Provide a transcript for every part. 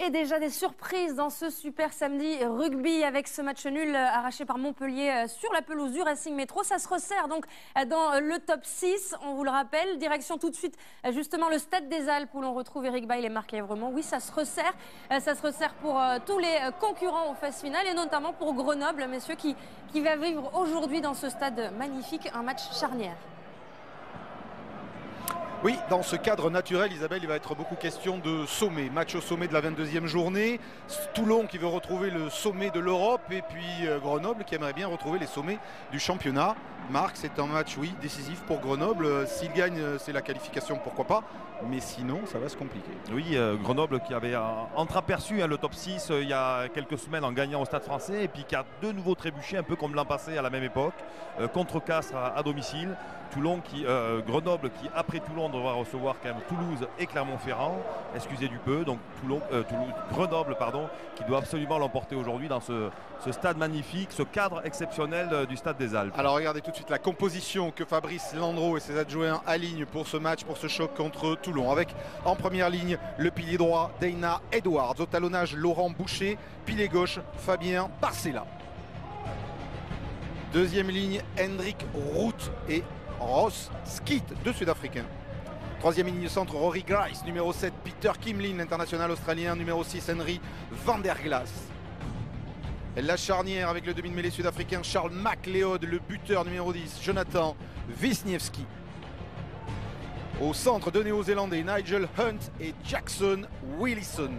Et déjà des surprises dans ce super samedi rugby avec ce match nul arraché par Montpellier sur la pelouse du Racing Métro. Ça se resserre donc dans le top 6, on vous le rappelle. Direction tout de suite justement le Stade des Alpes où l'on retrouve Eric Bail et Marc Lévremont. Oui, ça se resserre. Ça se resserre pour tous les concurrents aux phases finales et notamment pour Grenoble, messieurs, qui va vivre aujourd'hui dans ce stade magnifique un match charnière. Oui, dans ce cadre naturel, Isabelle, il va être beaucoup question de sommet. Match au sommet de la 22e journée. Toulon qui veut retrouver le sommet de l'Europe. Et puis Grenoble qui aimerait bien retrouver les sommets du championnat. Marc, c'est un match, oui, décisif pour Grenoble. S'il gagne, c'est la qualification, pourquoi pas. Mais sinon, ça va se compliquer. Oui, Grenoble qui avait entreaperçu le top 6 il y a quelques semaines en gagnant au Stade Français. Et puis qui a de nouveau trébuché, un peu comme l'an passé à la même époque. Contre Castres à domicile. Grenoble qui, après Toulon, devra recevoir quand même Toulouse et Clermont-Ferrand. Excusez du peu. Donc Grenoble, qui doit absolument l'emporter aujourd'hui dans ce stade magnifique, ce cadre exceptionnel du Stade des Alpes. Alors regardez tout de suite la composition que Fabrice Landreau et ses adjoints alignent pour ce match, pour ce choc contre Toulon. Avec en première ligne le pilier droit Dana Edwards, au talonnage Laurent Boucher, pilier gauche Fabien Barcella. Deuxième ligne Hendrik Rout et Ross Skeet, deux Sud-Africains. Troisième ligne centre Rory Grice, numéro 7 Peter Kimlin, l'international australien, numéro 6 Henry van der Glas. La charnière avec le demi-mêlée sud-africain Charles McLeod, le buteur numéro 10 Jonathan Wisniewski. Au centre deux néo-zélandais Nigel Hunt et Jackson Willison.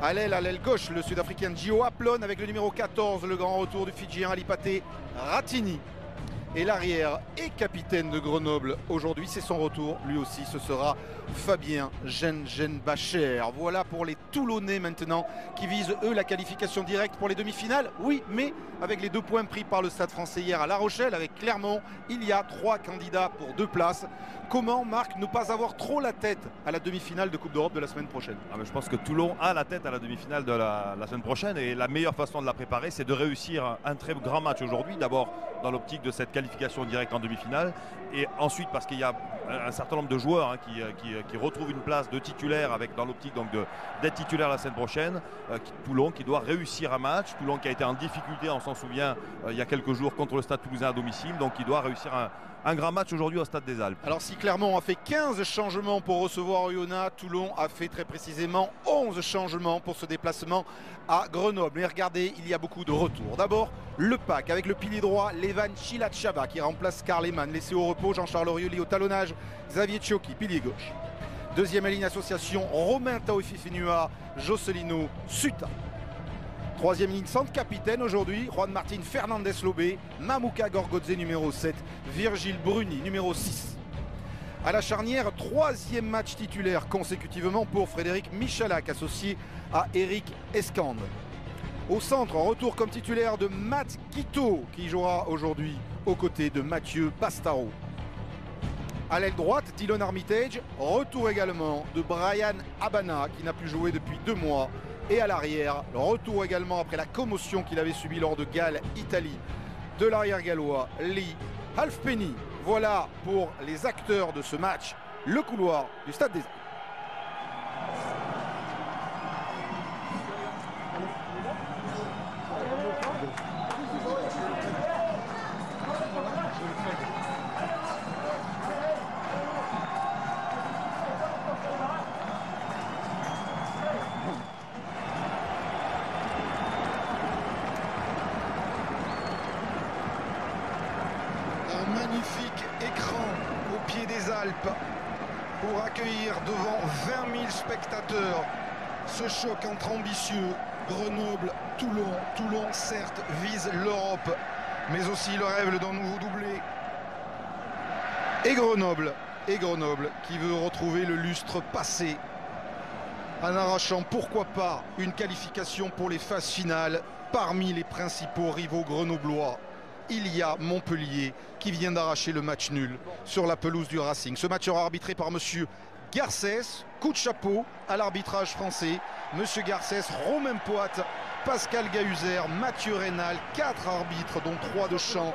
À l'aile gauche, le sud-africain Gio Aplon avec le numéro 14, le grand retour du Fidjien Alipate Ratini. Et l'arrière et capitaine de Grenoble aujourd'hui, c'est son retour. Lui aussi, ce sera Fabien Gengenbacher. Voilà pour les Toulonnais maintenant qui visent eux la qualification directe pour les demi-finales. Oui, mais avec les 2 points pris par le Stade Français hier à La Rochelle avec Clermont, il y a 3 candidats pour 2 places. Comment, Marc, ne pas avoir trop la tête à la demi-finale de Coupe d'Europe de la semaine prochaine? Je pense que Toulon a la tête à la demi-finale de la semaine prochaine et la meilleure façon de la préparer, c'est de réussir un très grand match aujourd'hui. D'abord dans l'optique de cette qualification directe en demi-finale et ensuite parce qu'il y a un certain nombre de joueurs qui retrouvent une place de titulaire dans l'optique d'être titulaire la semaine prochaine. Toulon qui doit réussir un match. Toulon qui a été en difficulté, on s'en souvient, il y a quelques jours contre le Stade Toulousain à domicile. Donc il doit réussir un grand match aujourd'hui au Stade des Alpes. Alors si Clermont a fait 15 changements pour recevoir Oyonnax, Toulon a fait très précisément 11 changements pour ce déplacement à Grenoble. Et regardez, il y a beaucoup de retours. D'abord, le pack avec le pilier droit, Levan Chilachava qui remplace Karl Lehmann. Laissé au repos, Jean-Charles Orioli au talonnage, Xavier Tchioki, pilier gauche. Deuxième ligne association, Romain Taofifinua, Jocelino Suta. Troisième ligne centre capitaine aujourd'hui, Juan Martín Fernandez Lobé, Mamouka Gorgodze numéro 7, Virgile Bruni numéro 6. À la charnière, 3e match titulaire consécutivement pour Frédéric Michalak, associé à Eric Escande. Au centre, retour comme titulaire de Matt Quito qui jouera aujourd'hui aux côtés de Mathieu Bastaro. À l'aile droite, Dylan Armitage, retour également de Brian Abana qui n'a plus joué depuis 2 mois. Et à l'arrière, retour également après la commotion qu'il avait subie lors de Galles-Italie de l'arrière gallois Lee Halfpenny. Voilà pour les acteurs de ce match, le couloir du Stade des Alpes. Magnifique écran au pied des Alpes pour accueillir devant 20 000 spectateurs ce choc entre ambitieux Grenoble, Toulon. Toulon certes vise l'Europe mais aussi le rêve d'un nouveau doublé. Et Grenoble qui veut retrouver le lustre passé en arrachant pourquoi pas une qualification pour les phases finales. Parmi les principaux rivaux grenoblois, il y a Montpellier qui vient d'arracher le match nul sur la pelouse du Racing. Ce match sera arbitré par monsieur Garcès. Coup de chapeau à l'arbitrage français. Monsieur Garcès, Romain Poit, Pascal Gahuzer, Mathieu Rénal, 4 arbitres dont 3 de champ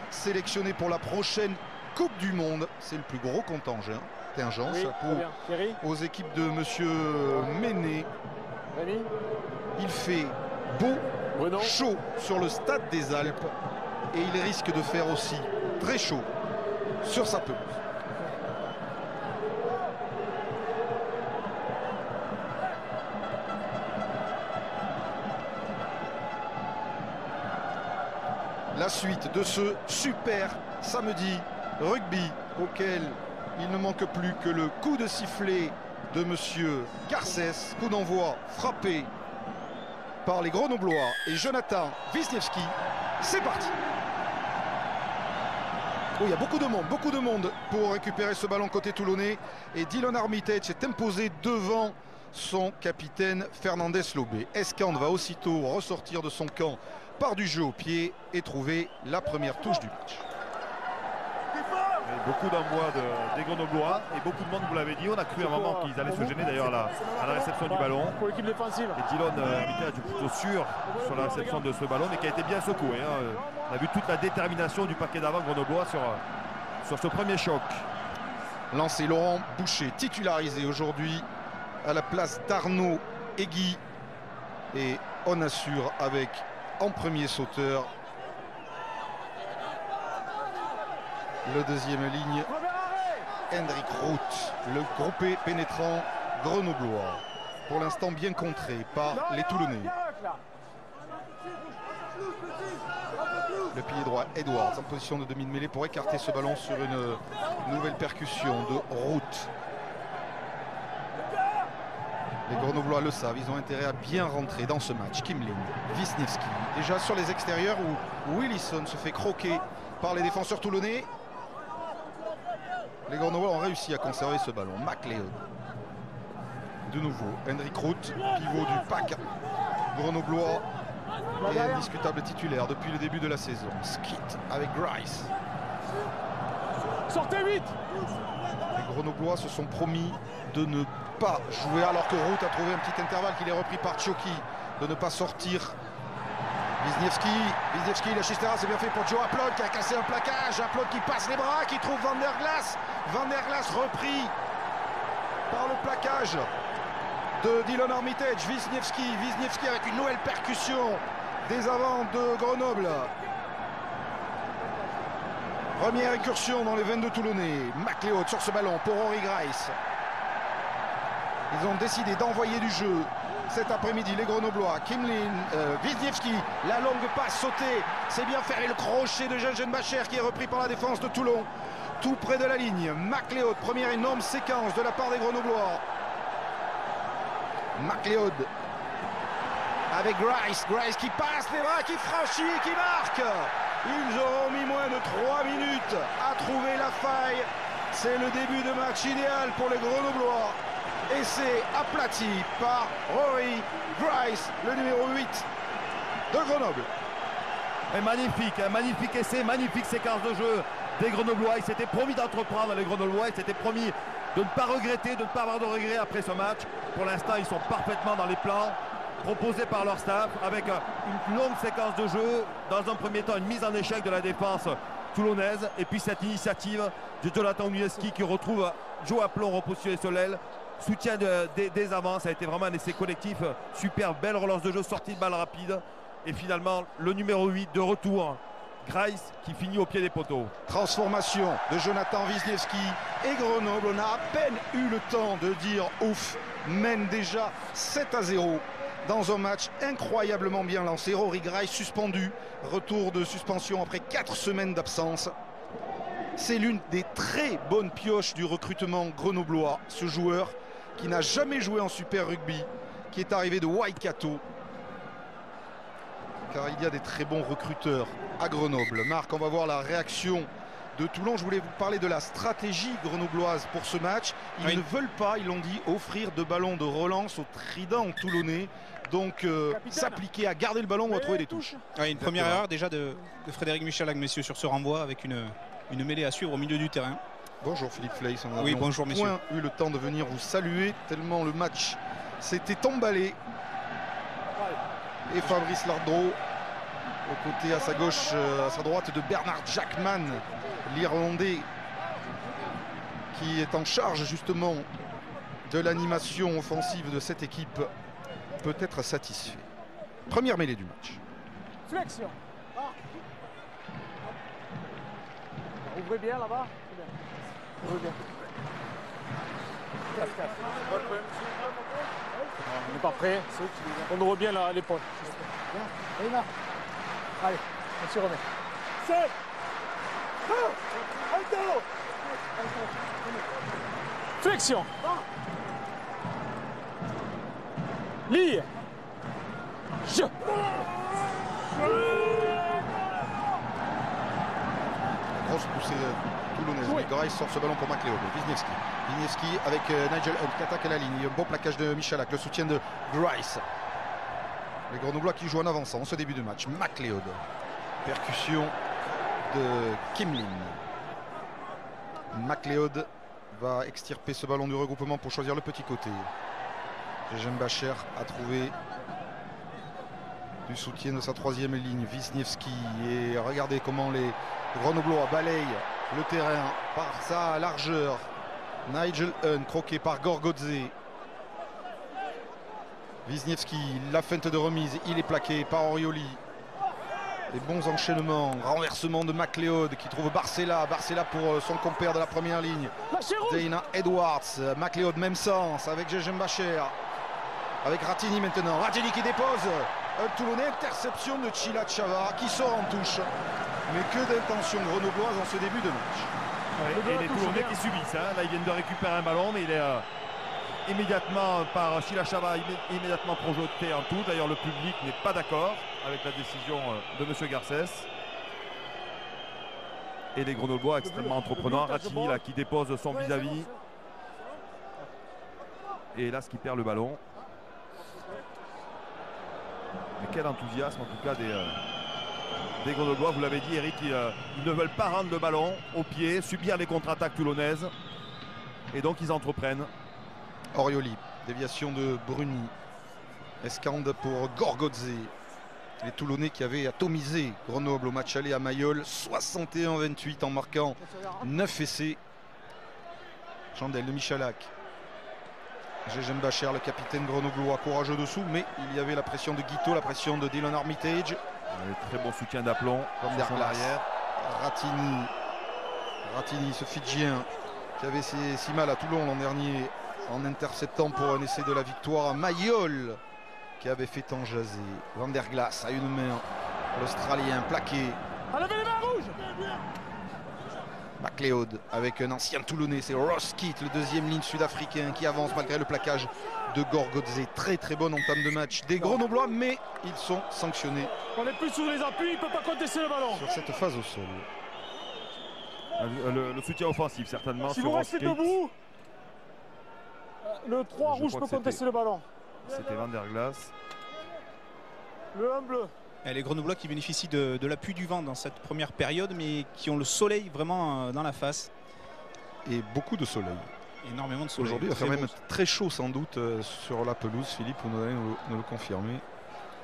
sélectionnés pour la prochaine Coupe du Monde. C'est le plus gros contingent Oui, aux équipes de monsieur Méné. Il fait beau, chaud sur le stade des Alpes et il risque de faire aussi très chaud sur sa pelouse. La suite de ce super samedi rugby auquel il ne manque plus que le coup de sifflet de monsieur Garcès. Coup d'envoi frappé par les Grenoblois et Jonathan Wisniewski. C'est parti. Oh, il y a beaucoup de monde pour récupérer ce ballon côté toulonnais. Et Dylan Armitage s'est imposé devant son capitaine Fernandez Lobé. Escande va aussitôt ressortir de son camp par du jeu au pied et trouver la première touche du match. Et beaucoup d'envois des Grenoblois et beaucoup de monde, vous l'avez dit. On a cru à un moment qu'ils allaient se gêner d'ailleurs à la réception du ballon. Pour l'équipe défensive. Et Dylan Armitage plutôt sûr sur la réception de ce ballon, mais qui a été bien secoué. On a vu toute la détermination du paquet d'avant Grenoblois sur ce premier choc. Lancé Laurent Boucher, titularisé aujourd'hui à la place d'Arnaud Aigui. Et on assure avec en premier sauteur le deuxième ligne, Hendrik Rout, le groupé pénétrant grenoblois. Pour l'instant bien contré par les Toulonnais. Le pilier droit Edwards en position de demi de mêlée pour écarter ce ballon sur une nouvelle percussion de Rout. Les Grenoblois le savent, ils ont intérêt à bien rentrer dans ce match. Kimlin, Wisniewski, déjà sur les extérieurs où Willison se fait croquer par les défenseurs toulonnais. Les Grenoblois ont réussi à conserver ce ballon. McLeod. De nouveau, Hendrik Rout, pivot du pack grenoblois et indiscutable titulaire depuis le début de la saison. Skit avec Grice. Sortez vite. Les Grenoblois se sont promis de ne pas jouer alors que Rout a trouvé un petit intervalle qu'il est repris par Tchoki, de ne pas sortir. Wisniewski, la Chistera, c'est bien fait pour Joe Aplod qui a cassé un plaquage. Aplod qui passe les bras, qui trouve Van der Glass. Van der Glass repris par le plaquage de Dylan Armitage. Wisniewski avec une nouvelle percussion des avants de Grenoble. Première incursion dans les 22 Toulonnais. McLeod sur ce ballon pour Rory Grice. Ils ont décidé d'envoyer du jeu cet après-midi, les Grenoblois. Kimlin, Wisniewski, la longue passe sautée, c'est bien faire, et le crochet de Jean Bacher qui est repris par la défense de Toulon, tout près de la ligne. McLeod, première énorme séquence de la part des Grenoblois. McLeod avec Grice qui passe les bras, qui franchit et qui marque. Ils auront mis moins de 3 minutes à trouver la faille. C'est le début de match idéal pour les Grenoblois. Et c'est aplati par Rory Grice, le numéro 8 de Grenoble. Et magnifique essai, magnifique séquence de jeu des Grenoblois. Ils s'étaient promis d'entreprendre, les Grenoblois. Ils s'étaient promis de ne pas regretter, de ne pas avoir de regrets après ce match. Pour l'instant, ils sont parfaitement dans les plans proposés par leur staff, avec une longue séquence de jeu. Dans un premier temps, une mise en échec de la défense toulonnaise. Et puis cette initiative de Jonathan Wisniewski qui retrouve Joe Aplon repositionné sur l'aile. Soutien des avants, ça a été vraiment un essai collectif. Super belle relance de jeu, sortie de balle rapide. Et finalement, le numéro 8 de retour, Grice, qui finit au pied des poteaux. Transformation de Jonathan Wisniewski et Grenoble. On a à peine eu le temps de dire ouf, mène déjà 7-0 dans un match incroyablement bien lancé. Rory Grice suspendu, retour de suspension après 4 semaines d'absence. C'est l'une des très bonnes pioches du recrutement grenoblois, ce joueur qui n'a jamais joué en Super Rugby, qui est arrivé de Waikato. Car il y a des très bons recruteurs à Grenoble. Marc, on va voir la réaction de Toulon. Je voulais vous parler de la stratégie grenobloise pour ce match. Ils ne veulent pas, ils l'ont dit, offrir de ballons de relance au trident toulonnais. Donc s'appliquer à garder le ballon ou à trouver des touches. Une première erreur déjà de Frédéric Michalak, messieurs, sur ce renvoi avec une mêlée à suivre au milieu du terrain. Bonjour Philippe Fleis. On oui, bonjour messieurs. Point eu le temps de venir vous saluer tellement le match s'était emballé. Et Fabrice Lardreau au côté à sa gauche, à sa droite de Bernard Jackman, l'Irlandais qui est en charge justement de l'animation offensive de cette équipe, peut être satisfait. Première mêlée du match. Flexion. Ouvrez bien là-bas. Ouvrez bien. On n'est pas prêt. On ouvre bien l'épaule. Allez, on s'y remet. 7. Flexion. Lie. Je. Grosse poussée toulonnaise. Oui. Grice sort ce ballon pour McLeod. Wisniewski avec Nigel Hunt qui attaque à la ligne. Bon plaquage de Michalak, le soutien de Grice. Les Grenoblois qui jouent en avançant en ce début de match. McLeod. Percussion de Kimlin. McLeod va extirper ce ballon du regroupement pour choisir le petit côté. Jejem Bacher a trouvé du soutien de sa troisième ligne. Wisniewski. Et regardez comment les Grenoblois balayent le terrain par sa largeur. Nigel Hunt croqué par Gorgodze. Wisniewski, la feinte de remise, il est plaqué par Orioli. Les bons enchaînements, renversement de McLeod qui trouve Barcella. Barcella pour son compère de la première ligne. Dana Edwards, McLeod même sens avec Jejem Bacher. Avec Ratini maintenant. Ratini qui dépose un Toulonnais, interception de Chila Chava qui sort en touche. Mais que d'intention grenobloise en ce début de match. Ouais, et les Toulonnais qui subissent. Hein. Là, ils viennent de récupérer un ballon, mais il est immédiatement par Chila Chava, immédiatement projeté en tout. D'ailleurs, le public n'est pas d'accord avec la décision de M. Garcès. Et les Grenoblois extrêmement entreprenants. Ratini là, qui dépose son vis-à-vis. Et là, ce qui perd le ballon. Mais quel enthousiasme en tout cas des Grenoblois. Vous l'avez dit, Eric, ils ne veulent pas rendre le ballon au pied, subir les contre-attaques toulonnaises. Et donc ils entreprennent. Orioli, déviation de Bruni. Escande pour Gorgodze. Les Toulonnais qui avaient atomisé Grenoble au match aller à Mayol. 61-28 en marquant 9 essais. Chandelle de Michalak. Jejem Bacher, le capitaine grenoblois, courageux dessous, mais il y avait la pression de Guito, la pression de Dylan Armitage. Très bon soutien d'aplomb sur son arrière. Ratini, ce Fidjien qui avait si mal à Toulon l'an dernier en interceptant pour un essai de la victoire à Mayol, qui avait fait tant jaser. Van der Glass à une main, l'Australien plaqué. Enlevez les mains rouges. McLeod avec un ancien Toulonnais, c'est Ross Kitt, le deuxième ligne sud-africain qui avance malgré le plaquage de Gorgodze. Très très bonne entame de match des Grenoblois, mais ils sont sanctionnés. On n'est plus sur les appuis, il ne peut pas contester le ballon. Sur cette phase au sol. Le soutien offensif certainement. Si sur vous restez debout, le 3 rouge peut contester le ballon. C'était Van der Glass. Le 1 bleu. Et les Grenoblois qui bénéficient de l'appui du vent dans cette première période, mais qui ont le soleil vraiment dans la face. Et beaucoup de soleil. Énormément de soleil. Aujourd'hui, il va faire même très chaud sans doute sur la pelouse. Philippe, vous allez nous le confirmer.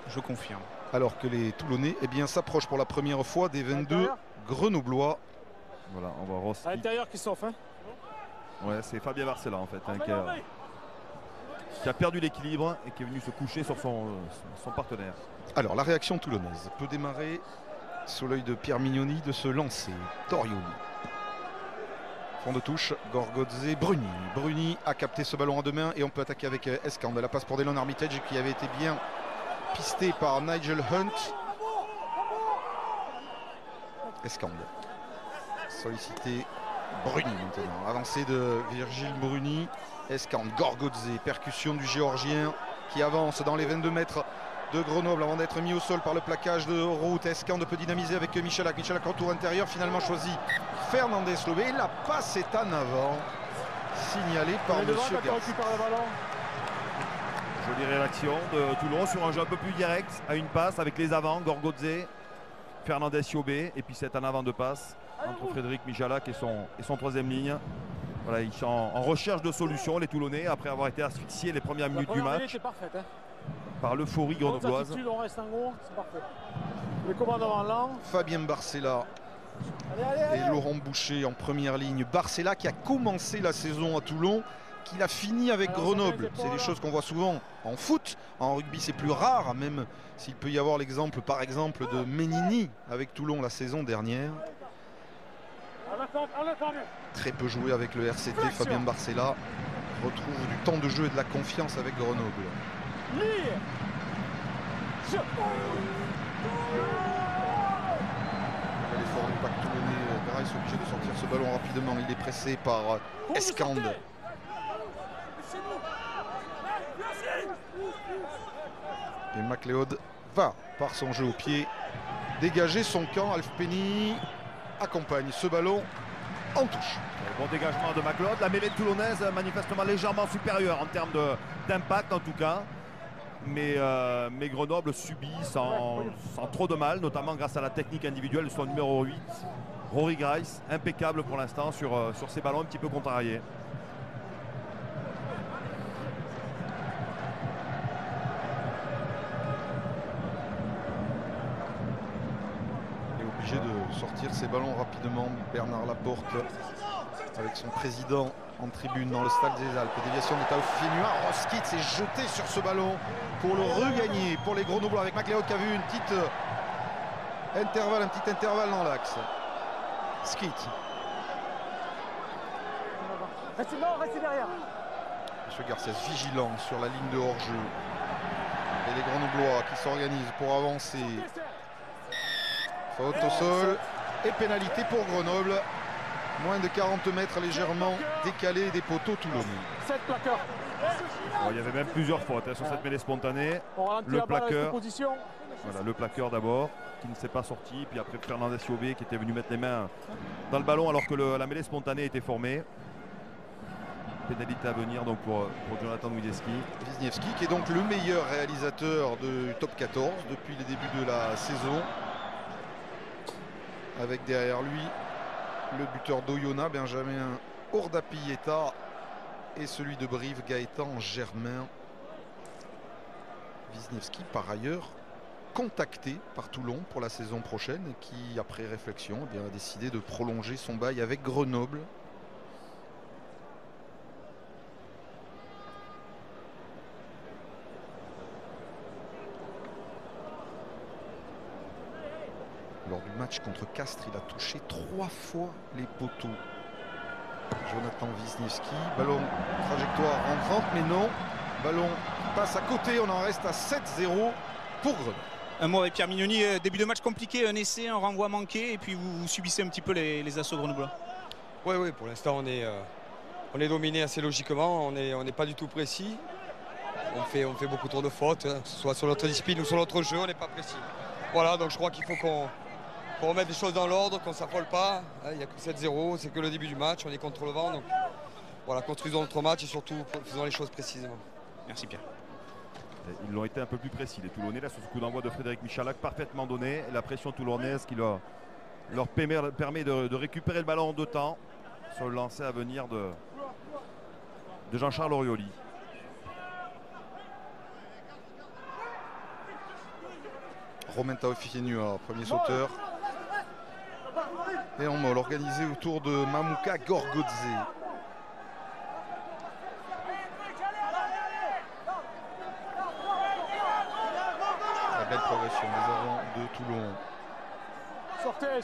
Je confirme. Alors que les Toulonnais s'approchent pour la première fois des 22 Grenoblois. Voilà, on va Ross. À l'intérieur qui s'offre. Hein. Ouais, c'est Fabien Barcella en fait, qui a perdu l'équilibre et qui est venu se coucher sur son partenaire. Alors la réaction toulonnaise peut démarrer sous l'œil de Pierre Mignoni de se lancer. Torioli. Fond de touche, Gorgodze, Bruni. Bruni a capté ce ballon en deux mains et on peut attaquer avec Escande. La passe pour Dylan Armitage qui avait été bien pisté par Nigel Hunt. Escande. Sollicité Bruni maintenant. Avancée de Virgile Bruni. Escande, Gorgodze, percussion du Géorgien qui avance dans les 22 mètres de Grenoble avant d'être mis au sol par le plaquage de route. Escande peut dynamiser avec Michalak. Michalak retour intérieur, finalement choisi Fernandez Lobé. La passe est en avant, signalée par Monsieur Garcès. Jolie réaction de Toulon sur un jeu un peu plus direct, à une passe avec les avants, Gorgodze, Fernandez Siobé, et puis c'est en avant de passe entre Frédéric Michalak et son troisième ligne. Voilà, ils sont en recherche de solutions, les Toulonnais, après avoir été asphyxiés les premières minutes du match par l'euphorie grenobloise. On reste en gros, c'est parfait. Les commandements lents. Fabien Barcella Et Laurent Boucher en première ligne. Barcella qui a commencé la saison à Toulon, qui l'a fini avec Grenoble. C'est des choses qu'on voit souvent en foot. En rugby, c'est plus rare, même s'il peut y avoir l'exemple, par exemple, de Menini avec Toulon la saison dernière. Très peu joué avec le RCT. Fabien Barcella retrouve du temps de jeu et de la confiance avec Grenoble. L'effort du pack toulonnais, Grace est obligé de sortir ce ballon rapidement. Il est pressé par Escande. Et McLeod va, par son jeu au pied, dégager son camp. Alf Penny accompagne ce ballon en touche. Bon dégagement de McLeod. La mêlée toulonnaise manifestement légèrement supérieure en termes d'impact en tout cas. Mais Grenoble subit sans trop de mal, notamment grâce à la technique individuelle de son numéro 8, Rory Grice, impeccable pour l'instant sur ces ballons un petit peu contrariés. Il est obligé de sortir ses ballons rapidement. Bernard Laporte avec son président en tribune dans le stade des Alpes. Déviation de Taoufinois. Roskit s'est jeté sur ce ballon pour le regagner pour les Grenoblois avec McLeod qui a vu un petit intervalle dans l'axe. Skit. Restez derrière. Monsieur Garcia vigilant sur la ligne de hors-jeu. Et les Grenoblois qui s'organisent pour avancer. Faute au sol et pénalité pour Grenoble. Moins de 40 mètres légèrement décalé des poteaux toulonnais. 7 plaqueurs. Bon, il y avait même plusieurs fautes sur cette mêlée spontanée. Le plaqueur d'abord qui ne s'est pas sorti. Puis après Fernandez Siobé qui était venu mettre les mains dans le ballon alors que la mêlée spontanée était formée. Pénalité à venir donc pour Jonathan Wiedeski. Wisniewski qui est donc le meilleur réalisateur du top 14 depuis les débuts de la saison. Avec derrière lui le buteur d'Oyonnax, Benjamin Ordapieta, et celui de Brive, Gaëtan Germain. Wisniewski, par ailleurs, contacté par Toulon pour la saison prochaine et qui, après réflexion, a décidé de prolonger son bail avec Grenoble. Lors du match contre Castres, il a touché 3 fois les poteaux. Jonathan Wisniewski, ballon trajectoire rentrante, mais non. Ballon passe à côté, on en reste à 7-0 pour Grenoble. Un mot avec Pierre Mignoni, début de match compliqué, un essai, un renvoi manqué, et puis vous subissez un petit peu les assauts grenoblois. Oui, pour l'instant on est dominé assez logiquement, on n'est pas du tout précis. On fait beaucoup trop de fautes, hein, que ce soit sur notre discipline ou sur notre jeu, on n'est pas précis. Voilà, donc je crois qu'il faut qu'on remette les choses dans l'ordre, qu'on ne s'affole pas. Il n'y a que 7-0, c'est que le début du match, on est contre le vent. Donc voilà, construisons notre match et surtout faisons les choses précisément. Merci Pierre. Ils l'ont été un peu plus précis, les Toulonnais, là, sur ce coup d'envoi de Frédéric Michalak, parfaitement donné. Et la pression toulonnaise qui leur permet de récupérer le ballon en 2 temps sur le lancer à venir de Jean-Charles Orioli. Romain Taoufinois, premier sauteur. Et en molle organisé autour de Mamouka Gorgodze. La belle progression des avants de Toulon. Sortez.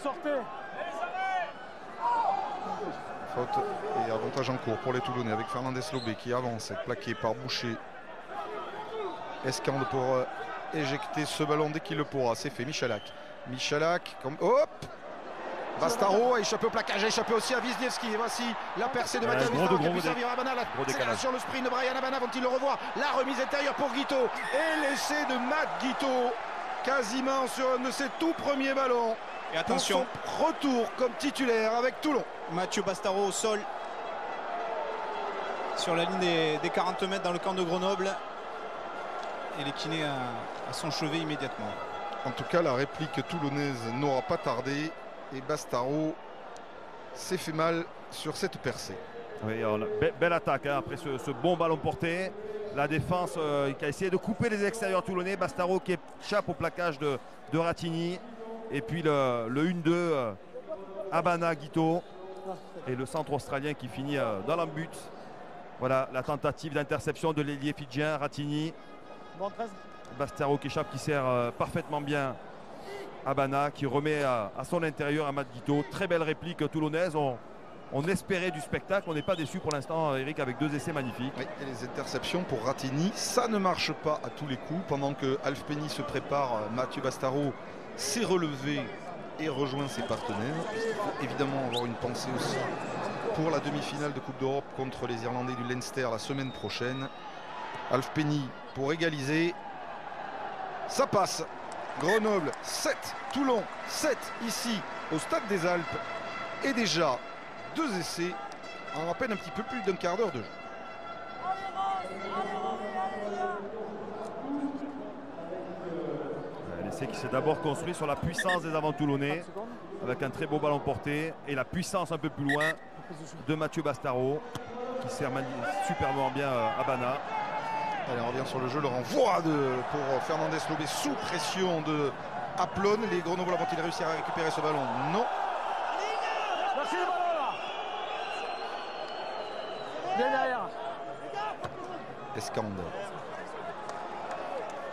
Faute et avantage en cours pour les Toulonnais avec Fernandez Lobé qui avance, plaqué par Boucher. Escande pour éjecter ce ballon dès qu'il le pourra. C'est fait. Michalak comme hop. Bastaro a échappé au plaquage, a échappé aussi à Wisniewski. Et voici la percée de Mathias Bastaro qui a pu servir à Abana. L'accélération, le sprint de Brian Abana, vont-ils le revoir? La remise intérieure pour Guito et l'essai de Matt Guito quasiment sur un de ses tout premiers ballons. Et attention, pour son retour comme titulaire avec Toulon. Mathieu Bastaro au sol sur la ligne des 40 mètres dans le camp de Grenoble. Et les kinés à son chevet immédiatement. En tout cas, la réplique toulonnaise n'aura pas tardé. Et Bastaro s'est fait mal sur cette percée. Oui, belle attaque hein, après ce bon ballon porté. La défense qui a essayé de couper les extérieurs toulonnais. Bastaro qui échappe au plaquage de Ratigny. Et puis le 1-2 Abana, Guito et le centre australien qui finit dans l'embut. Voilà la tentative d'interception de l'ailier fidjien, Ratini. Bon, 13. Bastaro qui échappe, qui sert parfaitement bien Abana, qui remet à son intérieur Amad Guito. Très belle réplique toulonnaise. On espérait du spectacle, on n'est pas déçu pour l'instant, Eric, avec 2 essais magnifiques. Oui, et les interceptions pour Ratini, ça ne marche pas à tous les coups. Pendant que Alfpeni se prépare, Mathieu Bastaro s'est relevé et rejoint ses partenaires. Il faut évidemment avoir une pensée aussi pour la demi-finale de Coupe d'Europe contre les Irlandais du Leinster la semaine prochaine. Alfpeni pour égaliser. Ça passe. Grenoble 7, Toulon 7 ici au Stade des Alpes. Et déjà 2 essais en à peine un petit peu plus d'un quart d'heure de jeu. L'essai qui s'est d'abord construit sur la puissance des avants toulonnais avec un très beau ballon porté et la puissance un peu plus loin de Mathieu Bastaro qui sert superbement bien Abana. Allez, on revient sur le jeu, le renvoi pour Fernandez Lobé sous pression de Aplon. Les Grenoblois vont-ils réussir à récupérer ce ballon? Non. Lâchez le ballon là. Bien derrière. Escande.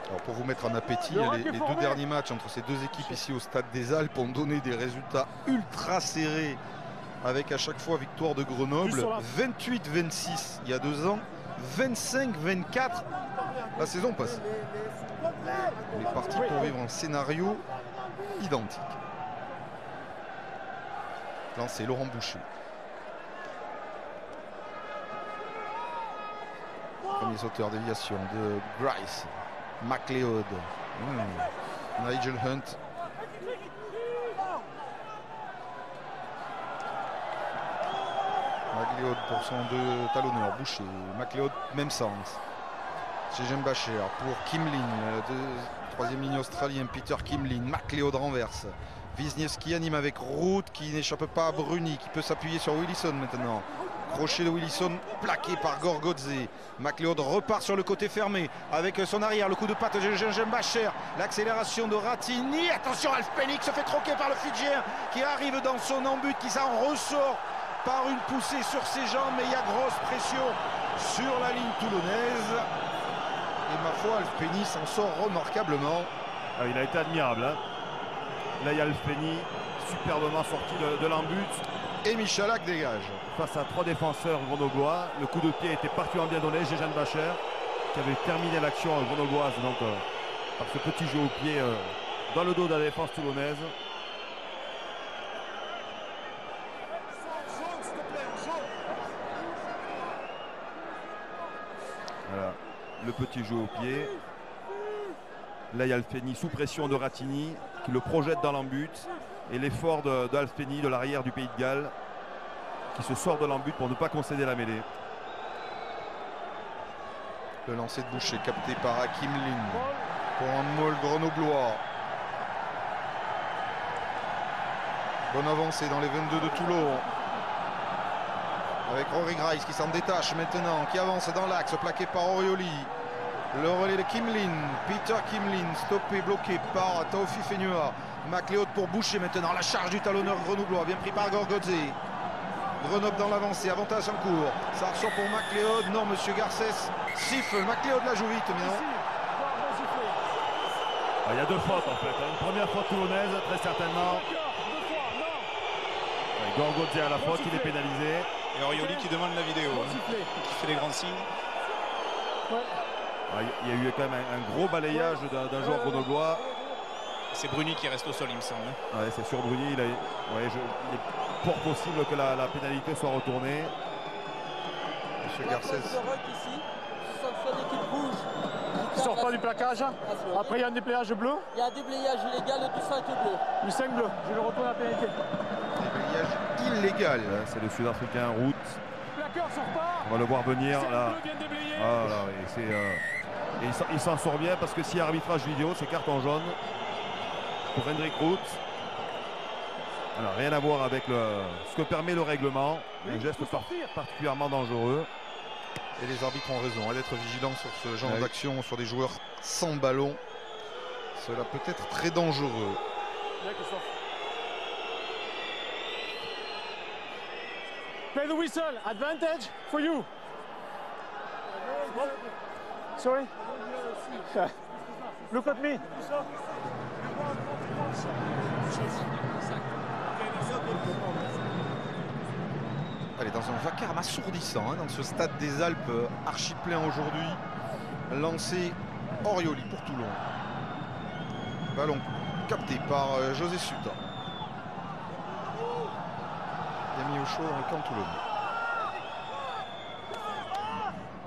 Alors pour vous mettre en appétit, les 2 derniers matchs entre ces 2 équipes ici au Stade des Alpes ont donné des résultats ultra serrés avec à chaque fois victoire de Grenoble. 28-26 il y a 2 ans, 25-24 la saison passée. On est parti pour vivre un scénario identique. Lancé Laurent Boucher. Premier sauteur déviation de Grice. McLeod. Nigel Hunt. McLeod pour son 2 talonneurs. Boucher. McLeod, même sens. Chez Bacher pour Kimlin. 3e ligne australien. Peter Kimlin. McLeod renverse. Wisniewski anime avec Root qui n'échappe pas à Bruni, qui peut s'appuyer sur Willison maintenant. Crochet de Willison plaqué par Gorgodze. McLeod repart sur le côté fermé avec son arrière, le coup de patte de Gengenbacher, l'accélération de Ratini. Attention, Alfpeni se fait troquer par le Fidjien qui arrive dans son embut, qui s'en ressort par une poussée sur ses jambes, mais il y a grosse pression sur la ligne toulonnaise. Et ma foi, Alfpeni s'en sort remarquablement. Ah, il a été admirable. Hein. Là, il y a Alfpeni superbement sorti de l'embut. Et Michalak dégage. Face à 3 défenseurs grenoblois, le coup de pied était particulièrement bien donné. Jejan Bacher qui avait terminé l'action grenobloise donc, par ce petit jeu au pied dans le dos de la défense toulonnaise. Voilà, le petit jeu au pied. Là, il y a Alfpeni sous pression de Ratini qui le projette dans l'embut. Et l'effort d'Alfpeni de l'arrière du Pays de Galles qui se sort de l'embut pour ne pas concéder la mêlée. Le lancer de Boucher capté par Hakim Lin pour un molle grenoblois. Bonne avancée dans les 22 de Toulon. Avec Rory Grice qui s'en détache maintenant, qui avance dans l'axe, plaqué par Orioli. Le relais de Kimlin, Peter Kimlin, stoppé, bloqué par Taofi Fenua. McLeod pour Boucher maintenant, la charge du talonneur grenoblois, bien pris par Gorgodze. Grenoble dans l'avancée, avantage en cours. Ça ressort pour McLeod, non monsieur Garcès siffle, McLeod la joue vite mais non. Il y a 2 fautes en fait, une première faute toulonnaise très certainement. Gorgodze à la faute, il est pénalisé. Et Orioli qui demande la vidéo, qui fait les grands signes. Il y a eu quand même un gros balayage d'un joueur grenoblois. C'est Bruni qui reste au sol, il me semble. Ouais, c'est sur Bruni. Il est fort possible que la pénalité soit retournée. Monsieur Garcès. Il ne sort pas du plaquage. Après, il y a un déblayage bleu. Il y a un déblayage illégal du 5 bleu. Du 5 bleu. Je le retourne à la pénalité. Déblayage illégal. C'est le Sud-Africain Root. On va le voir venir là. Ah, là oui, et il s'en sort bien parce que s'il y a arbitrage vidéo, c'est carton jaune pour Hendrik Root. Alors rien à voir avec ce que permet le règlement. Un geste particulièrement dangereux. Et les arbitres ont raison d'être vigilants sur ce genre d'action, sur des joueurs sans ballon. Cela peut être très dangereux. Play the whistle. Advantage for you. Sorry. Look at me. Elle est dans un vacarme assourdissant dans ce stade des Alpes archi plein aujourd'hui. Lancé Orioli pour Toulon. Ballon capté par José Suta. Il a mis au chaud dans le camp toulonnais.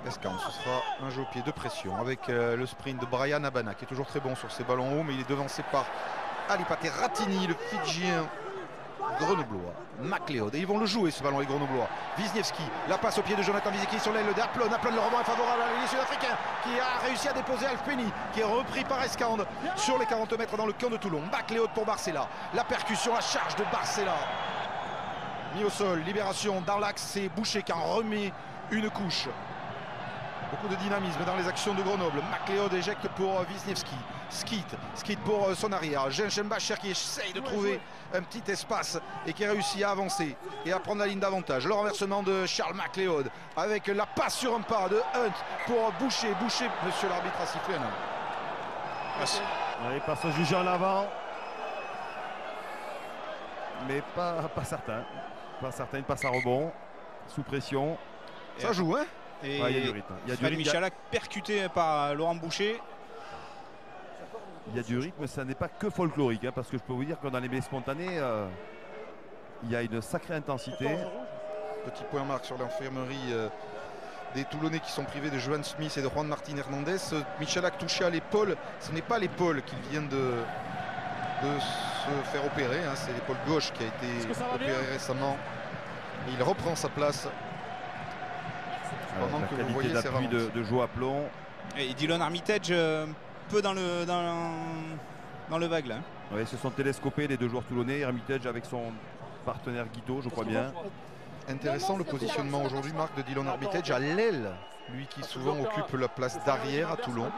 Escamp, ce sera un jeu au pied de pression avec le sprint de Brian Abana qui est toujours très bon sur ses ballons hauts, mais il est devancé par Alipate Ratini, le Fidjien grenoblois. McLeod, et ils vont le jouer ce ballon les grenoblois. Wisniewski, la passe au pied de Jonathan Wisniewski sur l'aile d'Aplon. Aplon, le rebond est favorable à l'élite sud-africain qui a réussi à déposer Alfpeni, qui est repris par Escand sur les 40 mètres dans le camp de Toulon. McLeod pour Barcella, la percussion, la charge de Barcella. Mis au sol, libération dans l'axe, c'est Boucher qui en remet une couche. Beaucoup de dynamisme dans les actions de Grenoble. McLeod éjecte pour Wisniewski. Skit pour son arrière. Jenchen-Bacher qui essaye de trouver un petit espace et qui réussit à avancer et à prendre la ligne d'avantage. Le renversement de Charles McLeod avec la passe sur un pas de Hunt pour Boucher. Boucher, monsieur l'arbitre a sifflé. Il passe au jugé en avant. Mais pas certain. Pas certain, une passe à rebond. Sous pression. Ça joue, hein? Et il y a du rythme. Il y a du rythme. Michalak percuté par Laurent Boucher. Il y a du rythme, ça n'est pas que folklorique, parce que je peux vous dire que dans les mêlées spontanées, il y a une sacrée intensité. Petit point marque sur l'infirmerie des Toulonnais qui sont privés de Joan Smith et de Juan Martin Hernandez. Michalak touché à l'épaule, ce n'est pas l'épaule qu'il vient de se faire opérer, c'est l'épaule gauche qui a été opérée récemment. Et il reprend sa place. La qualité d'appui de Joe Aplon. Et Dylan Armitage peu dans le vague là. Oui, ils se sont télescopés les deux joueurs toulonnais. Armitage avec son partenaire Guito, je crois bien. Intéressant le positionnement aujourd'hui, Marc, de Dylan Armitage à l'aile. Lui qui souvent occupe la place d'arrière à Toulon.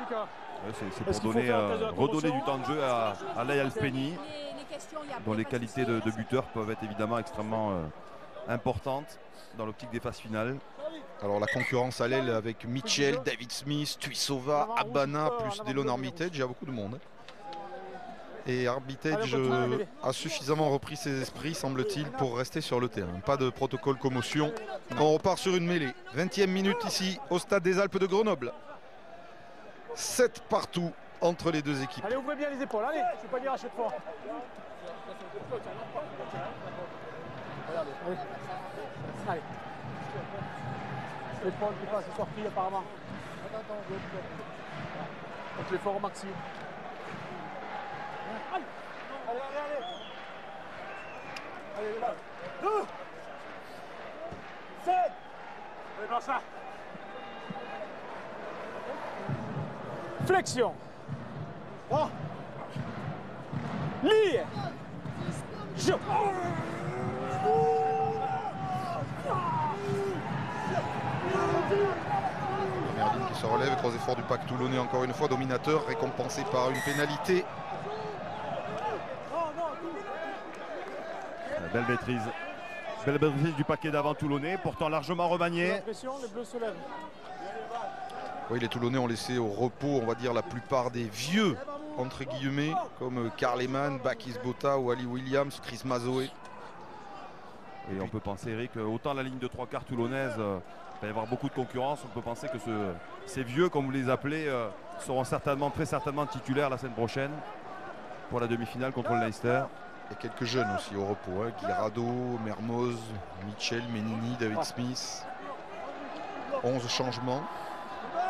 Ouais, c'est pour redonner du temps de jeu à Lay Alfpeni, dont les qualités de buteur peuvent être évidemment extrêmement importantes dans l'optique des phases finales. Alors la concurrence à l'aile avec Mitchell, David Smith, Tuisova, Abana, plus Dylan Armitage, il y a beaucoup de monde. Et Armitage a suffisamment repris ses esprits, semble-t-il, pour rester sur le terrain. Pas de protocole commotion. On repart sur une mêlée. 20e minute ici au stade des Alpes de Grenoble. 7 partout entre les deux équipes. Allez, ouvrez bien les épaules, allez, je ne vais pas dire à chaque fois. Allez. Allez. L'épaule qui passe, c'est sorti apparemment. Donc l'effort au maxi. Allez, allez, allez, allez. Allez, là. 2 7. Allez, dans ça. Flexion. 3. Lie. Je. Merlin qui se relève, gros effort du pack toulonnais encore une fois, dominateur, récompensé par une pénalité. Belle maîtrise du paquet d'avant toulonnais, pourtant largement remanié. Oui, les Toulonnais ont laissé au repos, on va dire, la plupart des vieux, entre guillemets, comme Karl Lehmann, Bakis Bota ou Ali Williams, Chris Mazoé. Et on peut penser, Eric, autant la ligne de 3 quarts toulonnaise, il va y avoir beaucoup de concurrence. On peut penser que ces vieux, comme vous les appelez, seront très certainement titulaires la semaine prochaine pour la demi-finale contre le Leinster. Et quelques jeunes aussi au repos, Guirado, Mermoz, Mitchell, Menini, David Smith. 11 changements,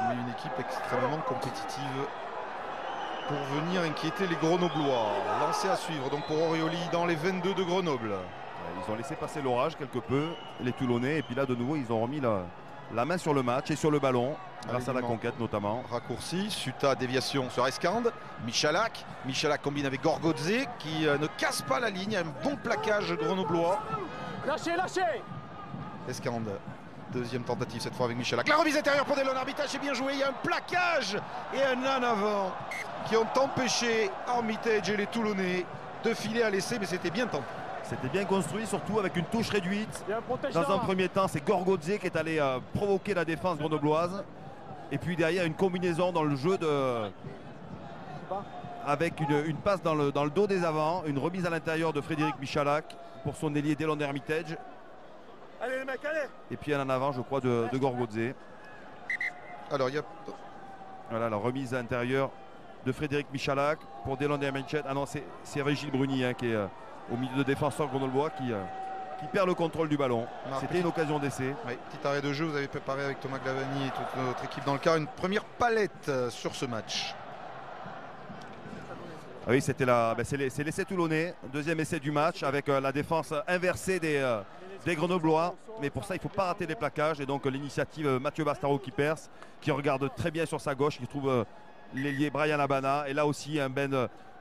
mais une équipe extrêmement compétitive pour venir inquiéter les Grenoblois. Lancé à suivre donc pour Orioli dans les 22 de Grenoble. Ils ont laissé passer l'orage quelque peu, les Toulonnais, et puis là de nouveau ils ont remis la main sur le match et sur le ballon, grâce à la conquête notamment. Raccourci, Suta, déviation sur Escand, Michalak combine avec Gorgodze qui ne casse pas la ligne, un bon plaquage grenoblois. Lâchez. Escand, deuxième tentative cette fois avec Michalak. La remise intérieure pour Dylan Armitage, c'est bien joué, il y a un plaquage et un en avant qui ont empêché Armitage et les Toulonnais de filer à l'essai, mais c'était bien tenté. C'était bien construit, surtout avec une touche réduite. Il y a un protège Dans un là. premier temps, c'est Gorgodze qui est allé provoquer la défense grenobloise. Et puis derrière, une combinaison dans le jeu avec une passe dans le dos des avants, une remise à l'intérieur de Frédéric Michalak pour son ailier Delon Hermitage. Allez les mecs, allez. Et puis en avant, je crois, de Gorgodze. Alors, il y a... Voilà la remise à l'intérieur de Frédéric Michalak pour Delon Hermitage. Ah non, c'est Régis Bruni qui est au milieu de défenseur grenoblois qui perd le contrôle du ballon. C'était une occasion d'essai. Oui, petit arrêt de jeu, vous avez préparé avec Thomas Glavani et toute notre équipe dans le quart une première palette sur ce match. Ah oui, c'était c'est l'essai toulonnais, deuxième essai du match avec la défense inversée des Grenoblois. Mais pour ça, il ne faut pas rater les plaquages. Et donc l'initiative Mathieu Bastaro qui perce, qui regarde très bien sur sa gauche, qui trouve l'ailier Brian Abana. Et là aussi, un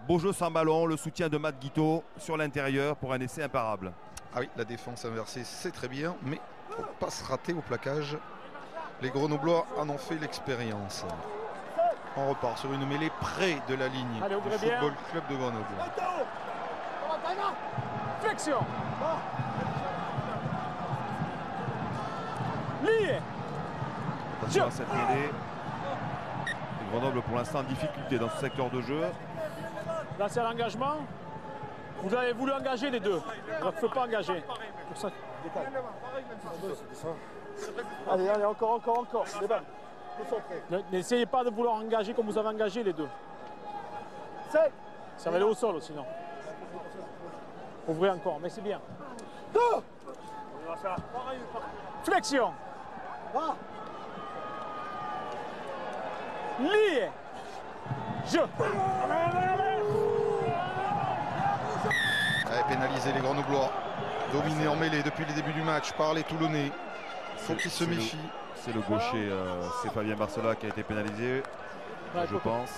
beau jeu sans ballon, le soutien de Matt Guito sur l'intérieur pour un essai imparable. Ah oui, la défense inversée, c'est très bien, mais il ne faut pas se rater au plaquage. Les Grenoblois en ont fait l'expérience. On repart sur une mêlée près de la ligne Allez, du ouvrez bien. Football Club de Grenoble. Flexion. Lié. Attention à cette mêlée. Et Grenoble pour l'instant en difficulté dans ce secteur de jeu. Là, c'est l'engagement. Vous avez voulu engager les deux. Il ne faut pas engager. Pour ça. Allez, allez, encore. Les balles. N'essayez pas de vouloir engager comme vous avez engagé les deux. Ça va aller au sol sinon. Ouvrez encore, mais c'est bien. Flexion. Lié. Jeu. Allez, pénaliser les Grenoblois. Dominés en mêlée depuis le début du match par les Toulonnais. Il faut qu'ils se méfient. C'est le gaucher, c'est Fabien Barcela qui a été pénalisé, je pense.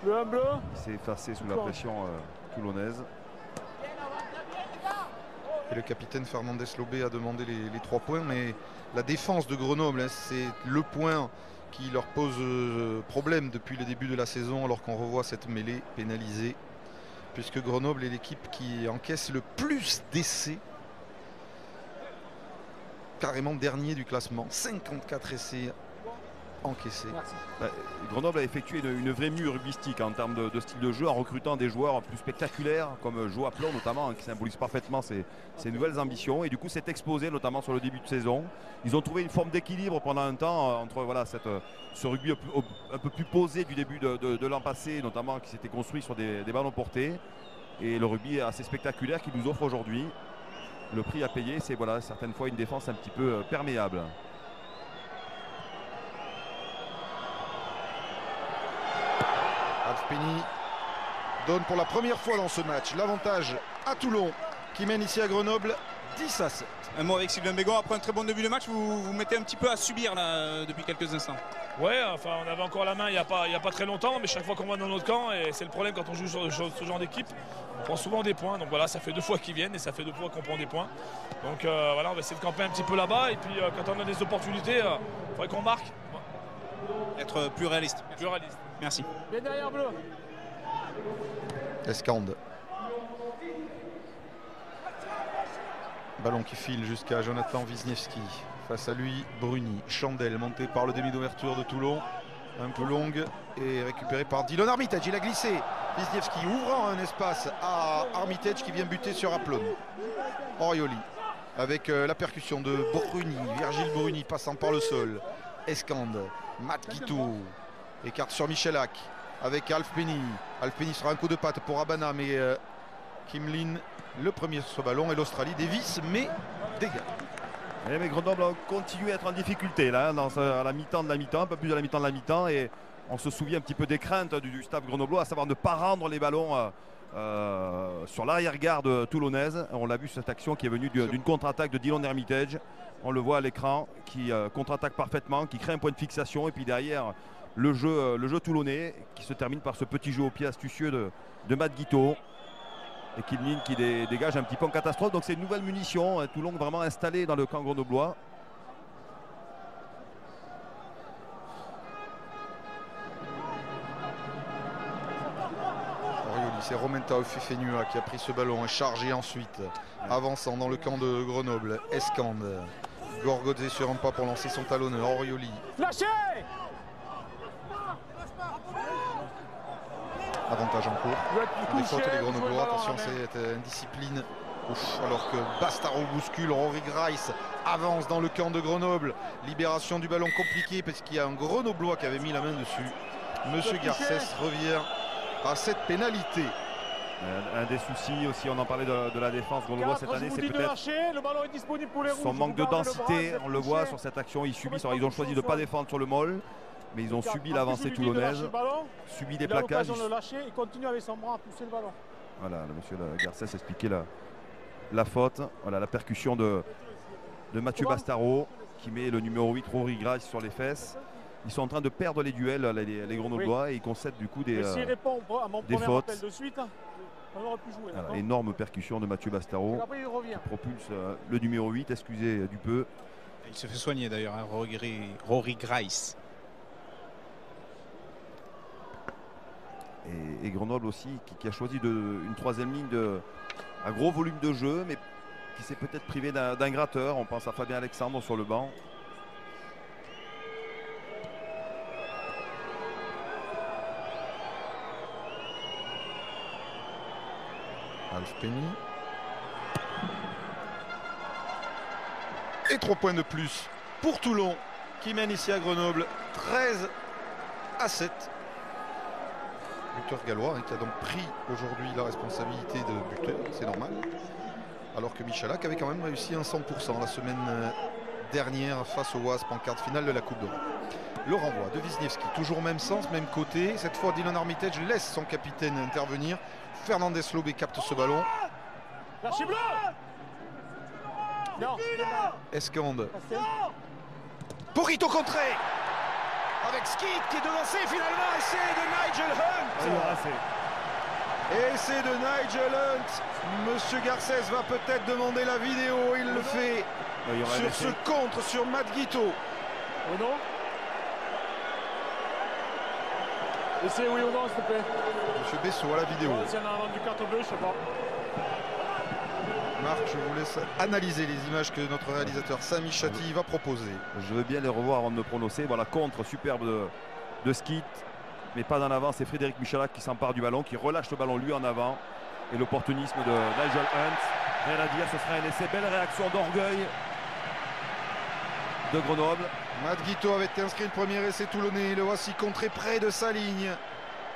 Le 1 bleu. Il s'est effacé sous la pression toulonnaise. Et le capitaine Fernandez Lobé a demandé les 3 points, mais la défense de Grenoble, c'est le point qui leur pose problème depuis le début de la saison, alors qu'on revoit cette mêlée pénalisée, puisque Grenoble est l'équipe qui encaisse le plus d'essais, carrément dernier du classement, 54 essais encaissés. Grenoble a effectué une vraie mue rugbystique en termes de style de jeu en recrutant des joueurs plus spectaculaires comme Joe Aplon notamment, qui symbolise parfaitement ses nouvelles ambitions, et du coup s'est exposé notamment sur le début de saison. Ils ont trouvé une forme d'équilibre pendant un temps entre ce rugby un peu plus posé du début de l'an passé, notamment qui s'était construit sur des ballons portés, et le rugby assez spectaculaire qu'il nous offre aujourd'hui. Le prix à payer, c'est certaines fois une défense un petit peu perméable. Alf Penny donne pour la première fois dans ce match l'avantage à Toulon, qui mène ici à Grenoble 10-7. Un mot avec Sylvain Bégon, après un très bon début de match, vous vous mettez un petit peu à subir là depuis quelques instants. Ouais, enfin on avait encore la main il n'y a pas très longtemps, mais chaque fois qu'on va dans notre camp, et c'est le problème quand on joue sur ce genre d'équipe, on prend souvent des points. Donc voilà, ça fait 2 fois qu'ils viennent et ça fait 2 fois qu'on prend des points. Donc voilà, on va essayer de camper un petit peu là-bas, et puis quand on a des opportunités, il faudrait qu'on marque. Être plus réaliste. Plus réaliste. Merci. Les derrière bleu. Escande. Ballon qui file jusqu'à Jonathan Wisniewski. Face à lui, Bruni. Chandelle montée par le demi d'ouverture de Toulon. Un peu longue et récupérée par Dylan Armitage. Il a glissé. Wisniewski ouvrant un espace à Armitage qui vient buter sur Aplon. Orioli avec la percussion de Bruni. Virgile Bruni passant par le sol. Escande. Matt Guito écarte sur Michalak avec Alf Penny. Alf Penny sera un coup de patte pour Abana, mais Kim Lin le premier sur ce ballon, et l'Australie dévisse mais dégage. Mais Grenoble continue à être en difficulté là, à la mi-temps de la mi-temps, un peu plus de la mi-temps de la mi-temps, et on se souvient un petit peu des craintes du staff grenoblois, à savoir ne pas rendre les ballons sur l'arrière-garde toulonnaise. On l'a vu, cette action qui est venue d'une contre-attaque de Dylan Hermitage. On le voit à l'écran, qui contre-attaque parfaitement, qui crée un point de fixation, et puis derrière le jeu toulonnais qui se termine par ce petit jeu au pied astucieux de Matt Guito. Et Kim qui dégage un petit peu en catastrophe. Donc c'est une nouvelle munition. Toulon vraiment installé dans le camp grenoblois. Orioli c'est Romain Taofifenua qui a pris ce ballon et chargé ensuite, avançant dans le camp de Grenoble. Escande, Gorgodze sur un pas pour lancer son talonneur, Orioli. Lâchez! Avantage en cours. Des fautes des Grenoblois, attention cette indiscipline. Ouf, alors que Bastaro bouscule, Rory Grice avance dans le camp de Grenoble. Libération du ballon compliquée parce qu'il y a un Grenoblois qui avait mis la main dessus. Monsieur Garcès revient à cette pénalité. Un des soucis aussi, on en parlait de la défense grenobloise cette année, c'est peut-être son manque de densité. On le voit sur cette action, ils subissent. Alors, ils ont choisi de ne pas défendre sur le molle, mais ils ont subi l'avancée toulonnaise, subi des plaquages. Il continue avec son bras à pousser le ballon. Voilà, le monsieur Garcès expliquait la faute. Voilà, la percussion de Mathieu Bastaro qui met le numéro 8 Rory Grice sur les fesses. Ils sont en train de perdre les duels, les Grenoblois, et ils concèdent du coup des fautes. De suite, on aurait pu jouer, voilà, énorme percussion de Mathieu Bastaro qui propulse le numéro 8, excusez du peu. Il se fait soigner d'ailleurs, hein, Rory Grice. Et Grenoble aussi qui a choisi une troisième ligne un gros volume de jeu, mais qui s'est peut-être privé d'un gratteur. On pense à Fabien Alexandre sur le banc. Alf Penny. Et 3 points de plus pour Toulon qui mène ici à Grenoble 13-7. Buteur gallois qui a donc pris aujourd'hui la responsabilité de buteur, c'est normal. Alors que Michalak avait quand même réussi un 100% la semaine dernière face au Wasp en quart de finale de la Coupe d'Europe. Le renvoi de Wisniewski, toujours même sens, même côté. Cette fois, Dylan Armitage laisse son capitaine intervenir. Fernandez Lobé capte ce ballon. Escande. Porito contré. Avec Skid qui est devancé finalement. Essai de Nigel Hunt. Essai de Nigel Hunt. Monsieur Garcès va peut-être demander la vidéo. Il le fait sur ce contre sur Matt Guito. Oui, non. Essai oui ou non, s'il te plaît. Monsieur Bessot à la vidéo. Si on a rendu carte bleue, je sais pas. Marc, je vous laisse analyser les images que notre réalisateur Samy Chatti va proposer. Je veux bien les revoir avant de me prononcer. Voilà, contre superbe de Skit, mais pas en avant. C'est Frédéric Michalak qui s'empare du ballon, qui relâche le ballon lui en avant. Et l'opportunisme de Nigel Hunt. Rien à dire, ce sera un essai. Belle réaction d'orgueil de Grenoble. Matt Guito avait inscrit le premier essai toulonnais. Le voici contré près de sa ligne.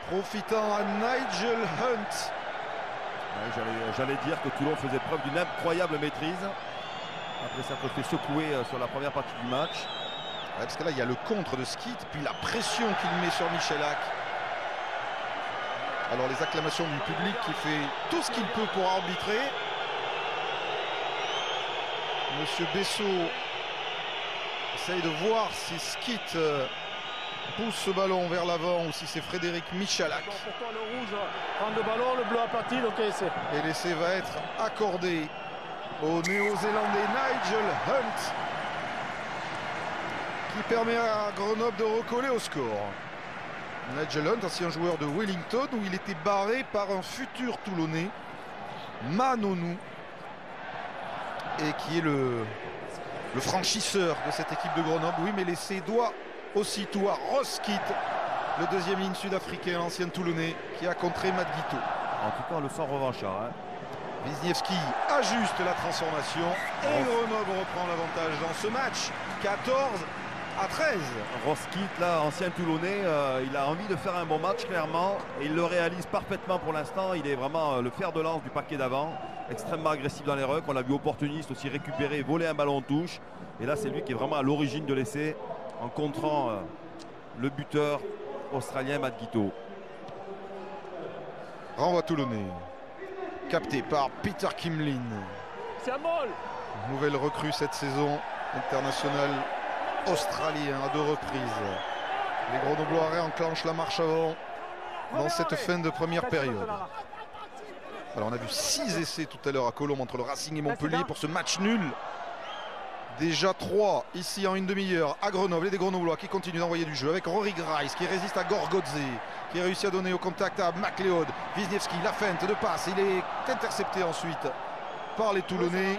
Profitant à Nigel Hunt. Ouais, j'allais dire que Toulon faisait preuve d'une incroyable maîtrise. Après s'être fait secouer sur la première partie du match. Ouais, parce que là, il y a le contre de Skit, puis la pression qu'il met sur Michalak. Alors les acclamations du public qui fait tout ce qu'il peut pour arbitrer. Monsieur Bessot essaye de voir si Skit pousse ce ballon vers l'avant ou si c'est Frédéric Michalak. Pourtant le rouge prend le ballon, le bleu aplati, donc essai. Et l'essai va être accordé au Néo-Zélandais Nigel Hunt, qui permet à Grenoble de recoller au score. Nigel Hunt, ancien joueur de Wellington, où il était barré par un futur Toulonnais, Manonou, et qui est le franchisseur de cette équipe de Grenoble. Oui, mais l'essai doit aussitôt à Ross Skit, le deuxième ligne sud-africain, ancien Toulonnais, qui a contré Matt Guito. En tout cas, on le sent revanchard. Hein. Wisniewski ajuste la transformation et Grenoble reprend l'avantage dans ce match. 14-13. Ross Skit, là, ancien Toulonnais, il a envie de faire un bon match, clairement. Et il le réalise parfaitement pour l'instant. Il est vraiment le fer de lance du parquet d'avant. Extrêmement agressif dans les rucks. On l'a vu opportuniste aussi récupérer, voler un ballon en touche. Et là, c'est lui qui est vraiment à l'origine de l'essai, en contrant le buteur australien Matt Guito. Renvoi toulonnais, capté par Peter Kimlin. C'est un molle. Nouvelle recrue cette saison, international australien à 2 reprises. Les Grenoblois réenclenchent la marche avant dans cette fin de première période. Alors on a vu 6 essais tout à l'heure à Colombes entre le Racing et Montpellier pour ce match nul Déjà 3 ici en une demi-heure à Grenoble et des Grenoblois qui continuent d'envoyer du jeu avec Rory Grice qui résiste à Gorgodze, qui réussit à donner au contact à McLeod. Wisniewski, la feinte de passe, il est intercepté ensuite par les Toulonnais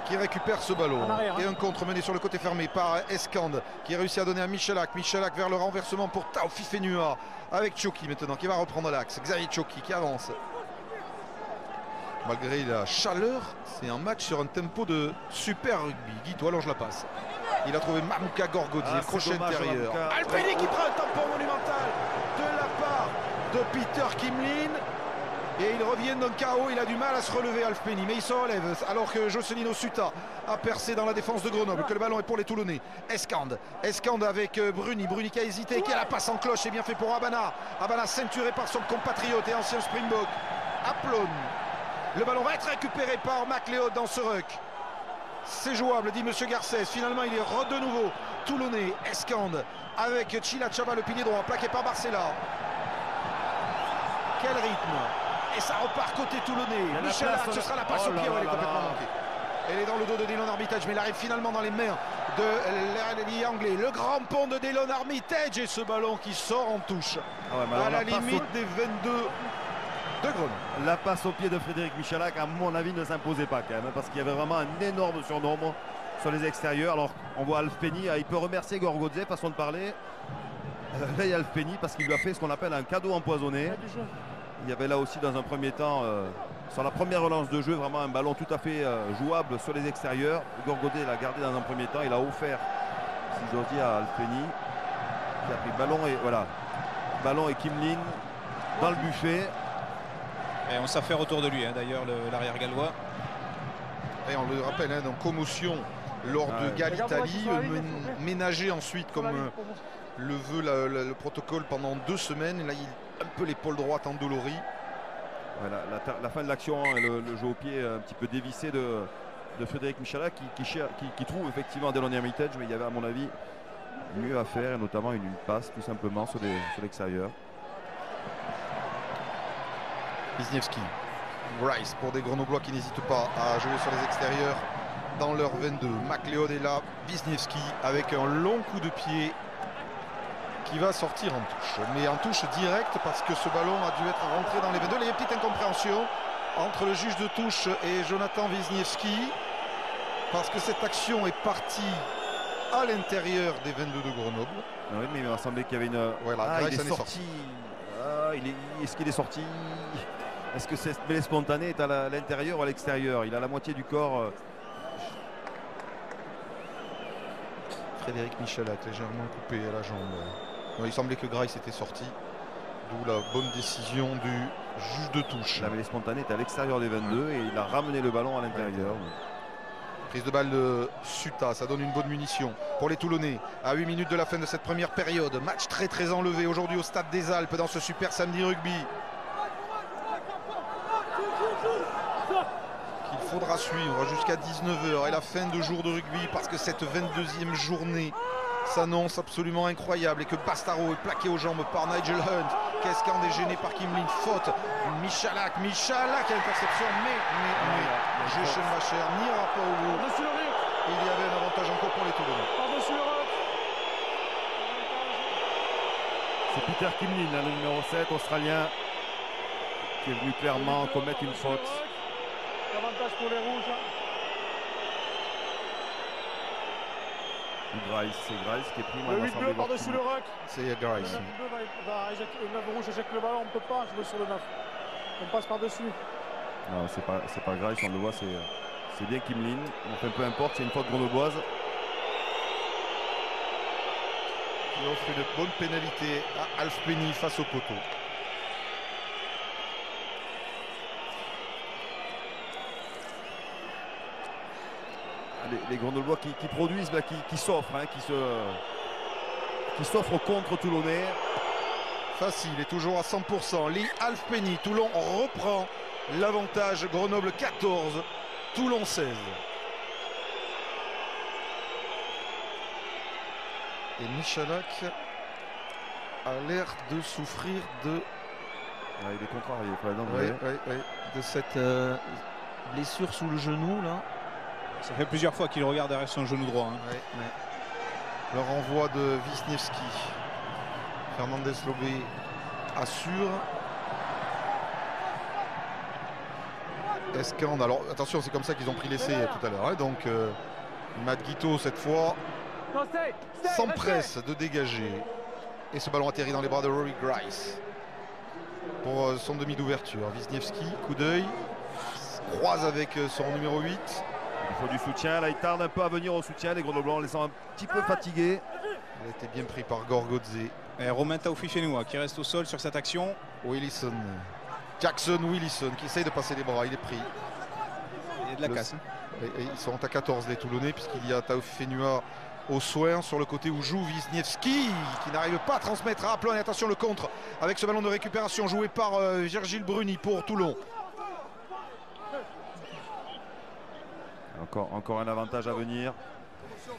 qui récupèrent ce ballon. Et un contre mené sur le côté fermé par Escande qui réussit à donner à Michalak. Michalak vers le renversement pour Taofi Fenua avec Tchoki maintenant qui va reprendre l'axe. Xavier Tchoki qui avance. Malgré la chaleur, c'est un match sur un tempo de super rugby. Guy, toi, allonge la passe. Il a trouvé Mamouka Gorgodze, crochet intérieur. Alpeni qui prend un tampon monumental de la part de Peter Kimlin. Et il revient d'un KO, il a du mal à se relever Alpeni, mais il se relève alors que Jocelyn Suta a percé dans la défense de Grenoble, que le ballon est pour les Toulonnais. Escande avec Bruni qui a hésité, qui a la passe en cloche, c'est bien fait pour Abana. Abana ceinturé par son compatriote et ancien Springbok, Aplon. Le ballon va être récupéré par McLeod dans ce ruck. C'est jouable, dit Monsieur Garcès. Finalement, il est de nouveau Toulonnais. Escande avec Chila Chaba, le pilier droit, plaqué par Barcella. Quel rythme! Et ça repart côté Toulonnais. Michel Lac, ce sera la passe au pied, elle est complètement manquée. Elle est dans le dos de Dylan Armitage, mais elle arrive finalement dans les mains de l'allié anglais. Le grand pont de Dylan Armitage et ce ballon qui sort en touche. À la limite des 22 de Grenoble. La passe au pied de Frédéric Michalak, à mon avis, ne s'imposait pas quand même, parce qu'il y avait vraiment un énorme surnombre sur les extérieurs. Alors on voit Alpeni, il peut remercier Gorgodze, façon de parler. Là il y a Alpeni parce qu'il lui a fait ce qu'on appelle un cadeau empoisonné. Il y avait là aussi dans un premier temps, sur la première relance de jeu, vraiment un ballon tout à fait jouable sur les extérieurs. Gorgodze l'a gardé dans un premier temps, il a offert, si j'ose dire, à Alpeni, qui a pris ballon et voilà, ballon et Kimlin dans le buffet. Et on s'affaire autour de lui, hein, d'ailleurs, l'arrière gallois. Et on le rappelle, hein, donc commotion lors de Galles-Italie, ménagé ensuite comme le veut le protocole pendant 2 semaines. Là, il a un peu l'épaule droite endolorie. Voilà, la fin de l'action, hein, le jeu au pied un petit peu dévissé de Frédéric Michalak qui trouve effectivement Dylan Armitage, mais il y avait à mon avis mieux à faire, et notamment une passe tout simplement sur l'extérieur. Wisniewski, Rice pour des Grenoblois qui n'hésitent pas à jouer sur les extérieurs dans leur 22. McLeod est là, Wisniewski avec un long coup de pied qui va sortir en touche. Mais en touche directe parce que ce ballon a dû être rentré dans les 22. Il y a une petite incompréhension entre le juge de touche et Jonathan Wisniewski parce que cette action est partie à l'intérieur des 22 de Grenoble. Oui, mais il m'a semblé qu'il y avait une... Voilà, il est sorti. Est-ce qu'il est sorti? Est-ce que cette mêlée spontanée est à l'intérieur ou à l'extérieur? Il a la moitié du corps. Frédéric Michalak légèrement coupé à la jambe. Il semblait que Grice était sorti. D'où la bonne décision du juge de touche. La mêlée spontanée est à l'extérieur des 22 et il a ramené le ballon à l'intérieur. Prise de balle de Suta, ça donne une bonne munition pour les Toulonnais. À 8 minutes de la fin de cette première période. Match très enlevé aujourd'hui au Stade des Alpes dans ce super samedi rugby. Qu'il faudra suivre jusqu'à 19 h et la fin de jour de rugby parce que cette 22e journée s'annonce absolument incroyable et que Bastaro est plaqué aux jambes par Nigel Hunt. Qu'Escande est gêné par Kimlin. Faute. Michalak à l'interception, mais Jéchen Bacher n'ira pas au bout. Il y avait un avantage encore pour les Toulonnais. C'est Peter Kimlin, le numéro 7, australien, qui est venu clairement commettre une faute. Avantage pour les rouges. Grice, c'est Grice qui est pris. Le 8 bleu par-dessus le ruck. C'est Grice. Le 9 rouge éjecte le ballon, on ne peut pas jouer sur le 9. On passe par-dessus. Non, c'est pas Grice, on le voit, c'est bien Kimlin. Enfin, peu importe, c'est une faute grenobloise. Il offre une bonne pénalité à Alpeni face au poteau. Les Grenoblois qui produisent, qui s'offrent, hein, qui s'offrent contre Toulonnais. Facile et toujours à 100%. Lee Alpeni, Toulon reprend l'avantage. Grenoble 14, Toulon 16. Et Michalak a l'air de souffrir de... il est contrarié, de cette blessure sous le genou là. Ça fait plusieurs fois qu'il regarde derrière son genou droit. Hein. Le renvoi de Wisniewski. Fernandez Lobé assure. Escande. Alors attention, c'est comme ça qu'ils ont pris l'essai tout à l'heure. Hein. Donc Matt Guito cette fois s'empresse de dégager. Et ce ballon atterrit dans les bras de Rory Grice pour son demi d'ouverture. Wisniewski, coup d'œil, croise avec son numéro 8. Il faut du soutien, là il tarde un peu à venir au soutien, les Grenoblois en laissant un petit peu fatigué. Il a été bien pris par Gorgodze. Et Romain Taofifenua qui reste au sol sur cette action. Willison, Jackson Willison qui essaye de passer les bras, il est pris. Il y a de la casse. Et ils sont à 14 les Toulonnais puisqu'il y a Taofifenua au soin sur le côté où joue Wisniewski qui n'arrive pas à transmettre à Aplon. Et attention le contre avec ce ballon de récupération joué par Virgile Bruni pour Toulon. Encore un avantage à venir.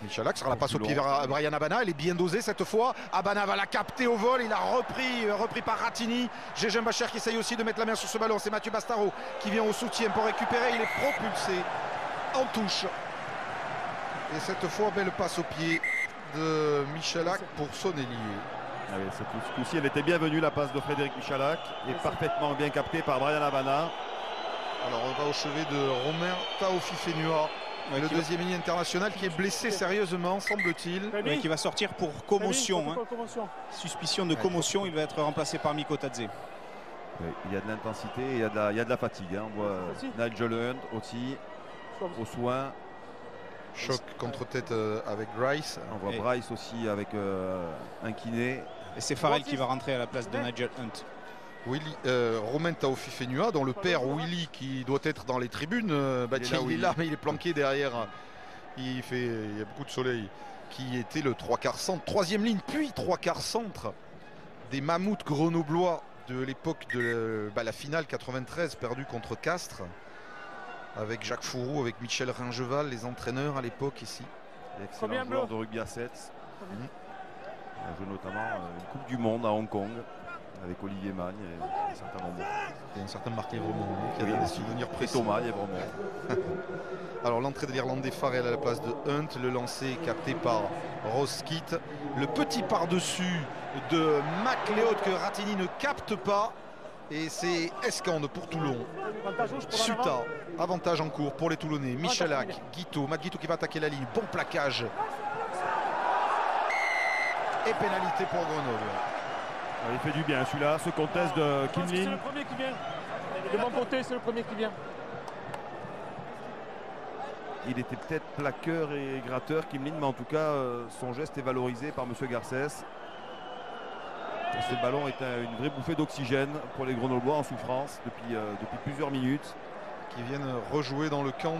Michalak sera la passe au pied vers Brian Abana. Elle est bien dosée cette fois. Abana va la capter au vol. Il a repris par Ratini. Gégem Bacher qui essaye aussi de mettre la main sur ce ballon. C'est Mathieu Bastaro qui vient au soutien pour récupérer. Il est propulsé en touche. Et cette fois, belle passe au pied de Michalak pour son ailier. Ce coup-ci, elle était bienvenue, la passe de Frédéric Michalak. Et parfaitement bien captée par Brian Abana. Alors on va au chevet de Romain Taofifenua, le deuxième ligne international qui est blessé sérieusement, semble-t-il. Qui va sortir pour commotion. Hein. Suspicion de commotion, il va être remplacé par Mikko Tadze. Oui, il y a de l'intensité et il y a de la fatigue. Hein. On voit Nigel Hunt aussi au soin. Choc contre tête avec Grice. On voit Bryce aussi avec un kiné. Et c'est Farrell qui va rentrer à la place de Nigel Hunt. Romain Taofifenua, dont le père Willy qui doit être dans les tribunes, il est là mais il est planqué derrière. Il y a beaucoup de soleil. Qui était le 3/4 centre, troisième ligne, puis 3/4 centre des mammouths grenoblois de l'époque de la finale 93 perdue contre Castres. Avec Jacques Fourou, avec Michel Ringeval, les entraîneurs à l'époque ici. Excellent joueur de rugby à 7. Il a joué notamment une Coupe du Monde à Hong Kong avec Olivier Magne et un certain nombre. Et un certain Marc Lévremont qui avait des souvenirs précis. Thomas Lévremont. Alors l'entrée de l'Irlandais Farrell à la place de Hunt, le lancer capté par Roskit. Le petit par-dessus de McLeod que Ratini ne capte pas. Et c'est Escande pour Toulon. Suta, avantage en cours pour les Toulonnais. Michalak, Guito, Matt Guito qui va attaquer la ligne. Bon plaquage. Et pénalité pour Grenoble. Il fait du bien celui-là, ce contest de Kimlin. C'est le premier qui vient. De mon côté, c'est le premier qui vient. Il était peut-être plaqueur et gratteur, Kimlin, mais en tout cas, son geste est valorisé par M. Garcès. Ce ballon est une vraie bouffée d'oxygène pour les Grenoblois en souffrance depuis plusieurs minutes. Qui viennent rejouer dans le camp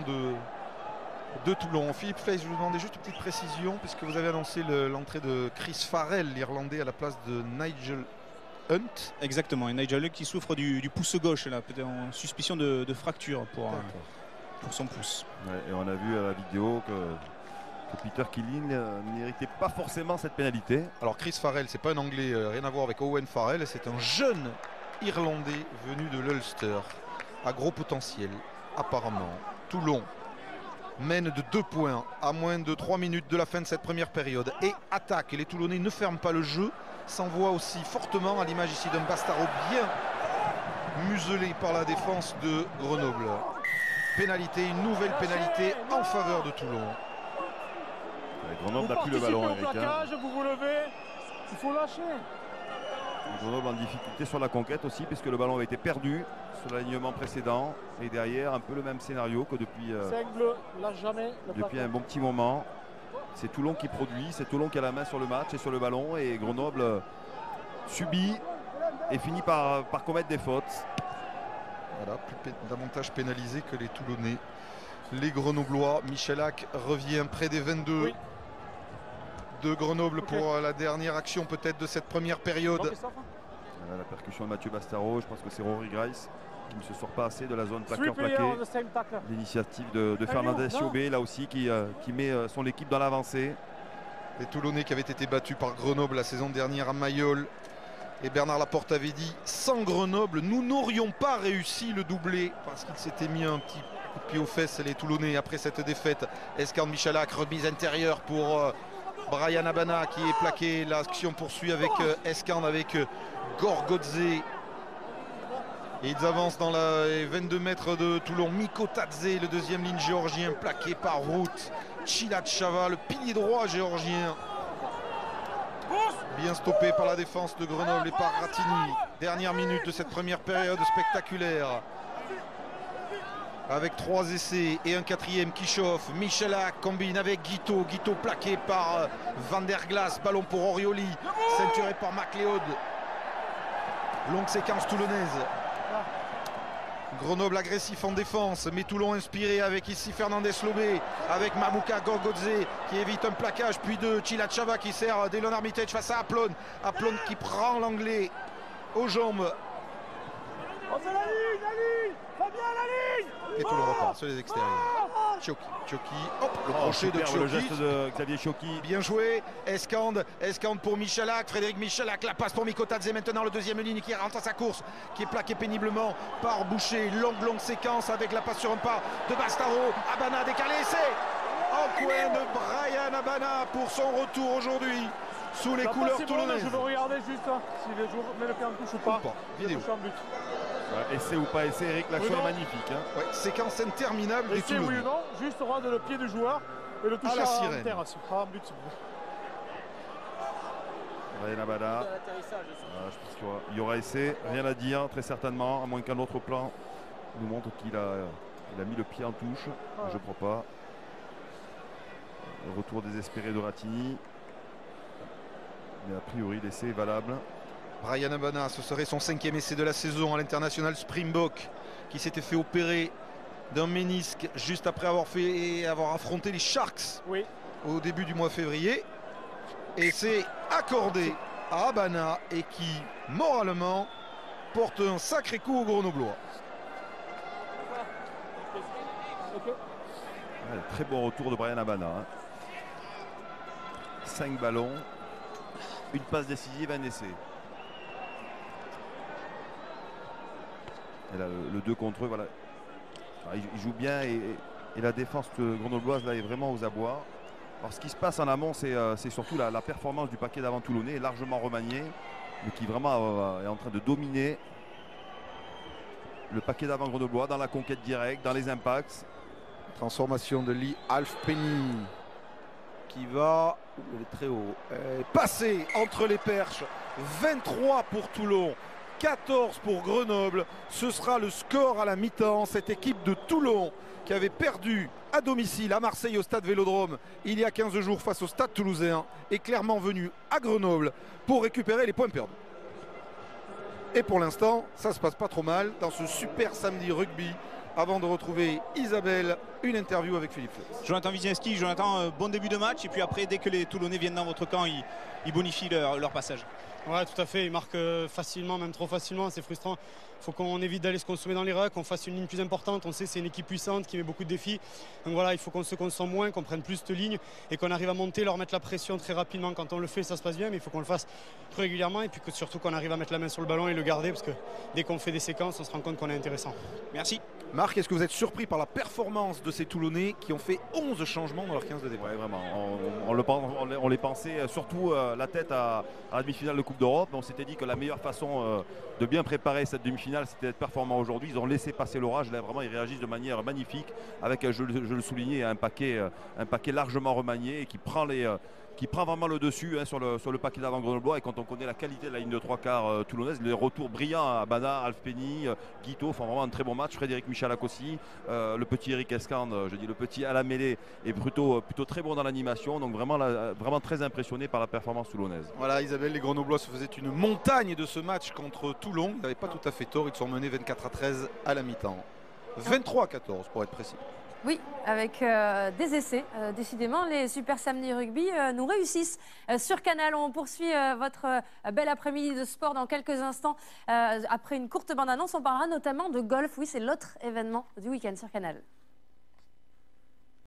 de Toulon. Philippe Fleiss, je vous demandais juste une petite précision puisque vous avez annoncé l'entrée de Chris Farrell, l'Irlandais, à la place de Nigel Hunt. Exactement, et Nigel Hunt qui souffre du pouce gauche, là, peut-être en suspicion de fracture pour son pouce. Ouais, et on a vu à la vidéo que Peter Killeen n'héritait pas forcément cette pénalité. Alors Chris Farrell, c'est pas un Anglais, rien à voir avec Owen Farrell, c'est un jeune Irlandais venu de l'Ulster, à gros potentiel apparemment. Toulon mène de 2 points à moins de 3 minutes de la fin de cette première période et attaque. Et les Toulonnais ne ferment pas le jeu, s'envoient aussi fortement à l'image ici d'un Bastaro bien muselé par la défense de Grenoble. Pénalité, une nouvelle pénalité en faveur de Toulon. Grenoble n'a plus le ballon, Eric. Vous vous levez, il faut lâcher. Grenoble en difficulté sur la conquête aussi, puisque le ballon avait été perdu sur l'alignement précédent. Et derrière, un peu le même scénario que depuis un bon petit moment. C'est Toulon qui produit, c'est Toulon qui a la main sur le match et sur le ballon. Et Grenoble subit et finit par commettre des fautes. Voilà, davantage pénalisé que les Toulonnais. Les Grenoblois, Michalak revient près des 22 de Grenoble pour la dernière action peut-être de cette première période. La percussion de Mathieu Bastaro, je pense que c'est Rory Grice qui ne se sort pas assez de la zone plaqueur-plaqué. L'initiative de Fernandez Siobé, là aussi, qui met son équipe dans l'avancée. Les Toulonnais qui avaient été battus par Grenoble la saison dernière à Mayol. Et Bernard Laporte avait dit, sans Grenoble, nous n'aurions pas réussi le doublé parce qu'il s'était mis un petit Coup de pied aux fesses les Toulonnais après cette défaite. Escan Michalak, remise intérieure pour Brian Abana qui est plaqué. L'action poursuit avec Escan avec Gorgodze. Et ils avancent dans les 22 mètres de Toulon. Mikotadze, le deuxième ligne géorgien, plaqué par Rout. Chilatchava, le pilier droit géorgien. Bien stoppé par la défense de Grenoble et par Ratini. Dernière minute de cette première période spectaculaire. Avec 3 essais et un quatrième qui chauffe. Michalak combine avec Guito. Guito plaqué par Van der Glas. Ballon pour Orioli. Ceinturé par MacLeod. Longue séquence toulonnaise. Grenoble agressif en défense, mais Toulon inspiré avec ici Fernandez Lobé, avec Mamouka Gorgodze qui évite un plaquage, puis de Chilatchava qui sert Delon Armitage face à Aplon. Aplon qui prend l'anglais aux jambes. Et Toulon repart sur les extérieurs. Choki, hop, le crochet de Choki. Le geste de Xavier Choki. Bien joué, Escande pour Michalak, Frédéric Michalak, la passe pour Mikotadze maintenant le deuxième ligne qui rentre à sa course, qui est plaqué péniblement par Boucher. Longue séquence avec la passe sur un pas de Bastaro. Abana décalé, c'est en coin de Brian Abana pour son retour aujourd'hui sous les couleurs toulonnaises. Je veux regarder juste si les joueurs mettent le pied en touche ou pas. Vidéo. Ouais, essai ou pas essai, Eric, l'action est magnifique. Hein. Ouais, séquence interminable des Toulonnais. Oui ou non, juste regarde le pied du joueur et le toucher en terre. En but. Brian Abana. Je pense qu'il y aura essai, rien à dire, très certainement, à moins qu'un autre plan nous montre qu'il a mis le pied en touche. Je ne crois pas. Le retour désespéré de Ratini. Mais a priori, l'essai est valable. Brian Abana, ce serait son 5e essai de la saison à l'international Springbok, qui s'était fait opérer d'un ménisque juste après avoir affronté les Sharks au début du mois de février. Et c'est accordé à Abana et qui, moralement, porte un sacré coup aux Grenoblois. Très bon retour de Brian Abana. 5 ballons, une passe décisive, un essai. Et là, le 2 contre eux, voilà. Alors, il joue bien et la défense grenobloise là est vraiment aux abois. Alors ce qui se passe en amont, c'est surtout la performance du paquet d'avant toulonnais, largement remanié, mais qui vraiment est en train de dominer le paquet d'avant grenoblois dans la conquête directe, dans les impacts. Transformation de Lee Alfpenny qui va très haut, passer entre les perches. 23 pour Toulon, 14 pour Grenoble. Ce sera le score à la mi-temps. Cette équipe de Toulon qui avait perdu à domicile à Marseille au stade Vélodrome il y a 15 jours face au stade toulousain est clairement venue à Grenoble pour récupérer les points perdus. Et pour l'instant, ça se passe pas trop mal dans ce super samedi rugby. Avant de retrouver Isabelle, une interview avec Philippe Flex. Jonathan Wizienski, bon début de match. Et puis après, dès que les Toulonnais viennent dans votre camp, ils bonifient leur passage. Ouais, tout à fait. Ils marquent facilement, même trop facilement. C'est frustrant. Il faut qu'on évite d'aller se consommer dans les rucks, qu'on fasse une ligne plus importante. On sait que c'est une équipe puissante qui met beaucoup de défis. Donc voilà, il faut qu'on se consomme moins, qu'on prenne plus de lignes et qu'on arrive à monter, leur mettre la pression très rapidement. Quand on le fait, ça se passe bien, mais il faut qu'on le fasse plus régulièrement et puis surtout qu'on arrive à mettre la main sur le ballon et le garder parce que dès qu'on fait des séquences, on se rend compte qu'on est intéressant. Merci. Marc, est-ce que vous êtes surpris par la performance de ces Toulonnais qui ont fait 11 changements dans leur 15 de départ? Ouais, vraiment. On les pensait surtout la tête à la demi-finale de Coupe d'Europe. On s'était dit que la meilleure façon de bien préparer cette demi-finale, c'était d'être performant aujourd'hui. Ils ont laissé passer l'orage. Là, vraiment, ils réagissent de manière magnifique avec, je le soulignais, un paquet largement remanié et qui prend vraiment le dessus sur le paquet d'avant grenoblois. Et quand on connaît la qualité de la ligne de 3/4 toulonnaise, les retours brillants à Abana, Alfpenny, Guito font vraiment un très bon match. Frédéric Michalak aussi, le petit Eric Escande, le petit à la mêlée est plutôt très bon dans l'animation. Donc vraiment très impressionné par la performance toulonnaise. Voilà Isabelle, les Grenoblois se faisaient une montagne de ce match contre Toulon. Ils n'avaient pas tout à fait tort, ils sont menés 24-13 à la mi-temps. 23-14 pour être précis. Oui, avec des essais. Décidément, les Super Samedi Rugby nous réussissent. Sur Canal, on poursuit votre bel après-midi de sport dans quelques instants. Après une courte bande-annonce, on parlera notamment de golf. Oui, c'est l'autre événement du week-end sur Canal.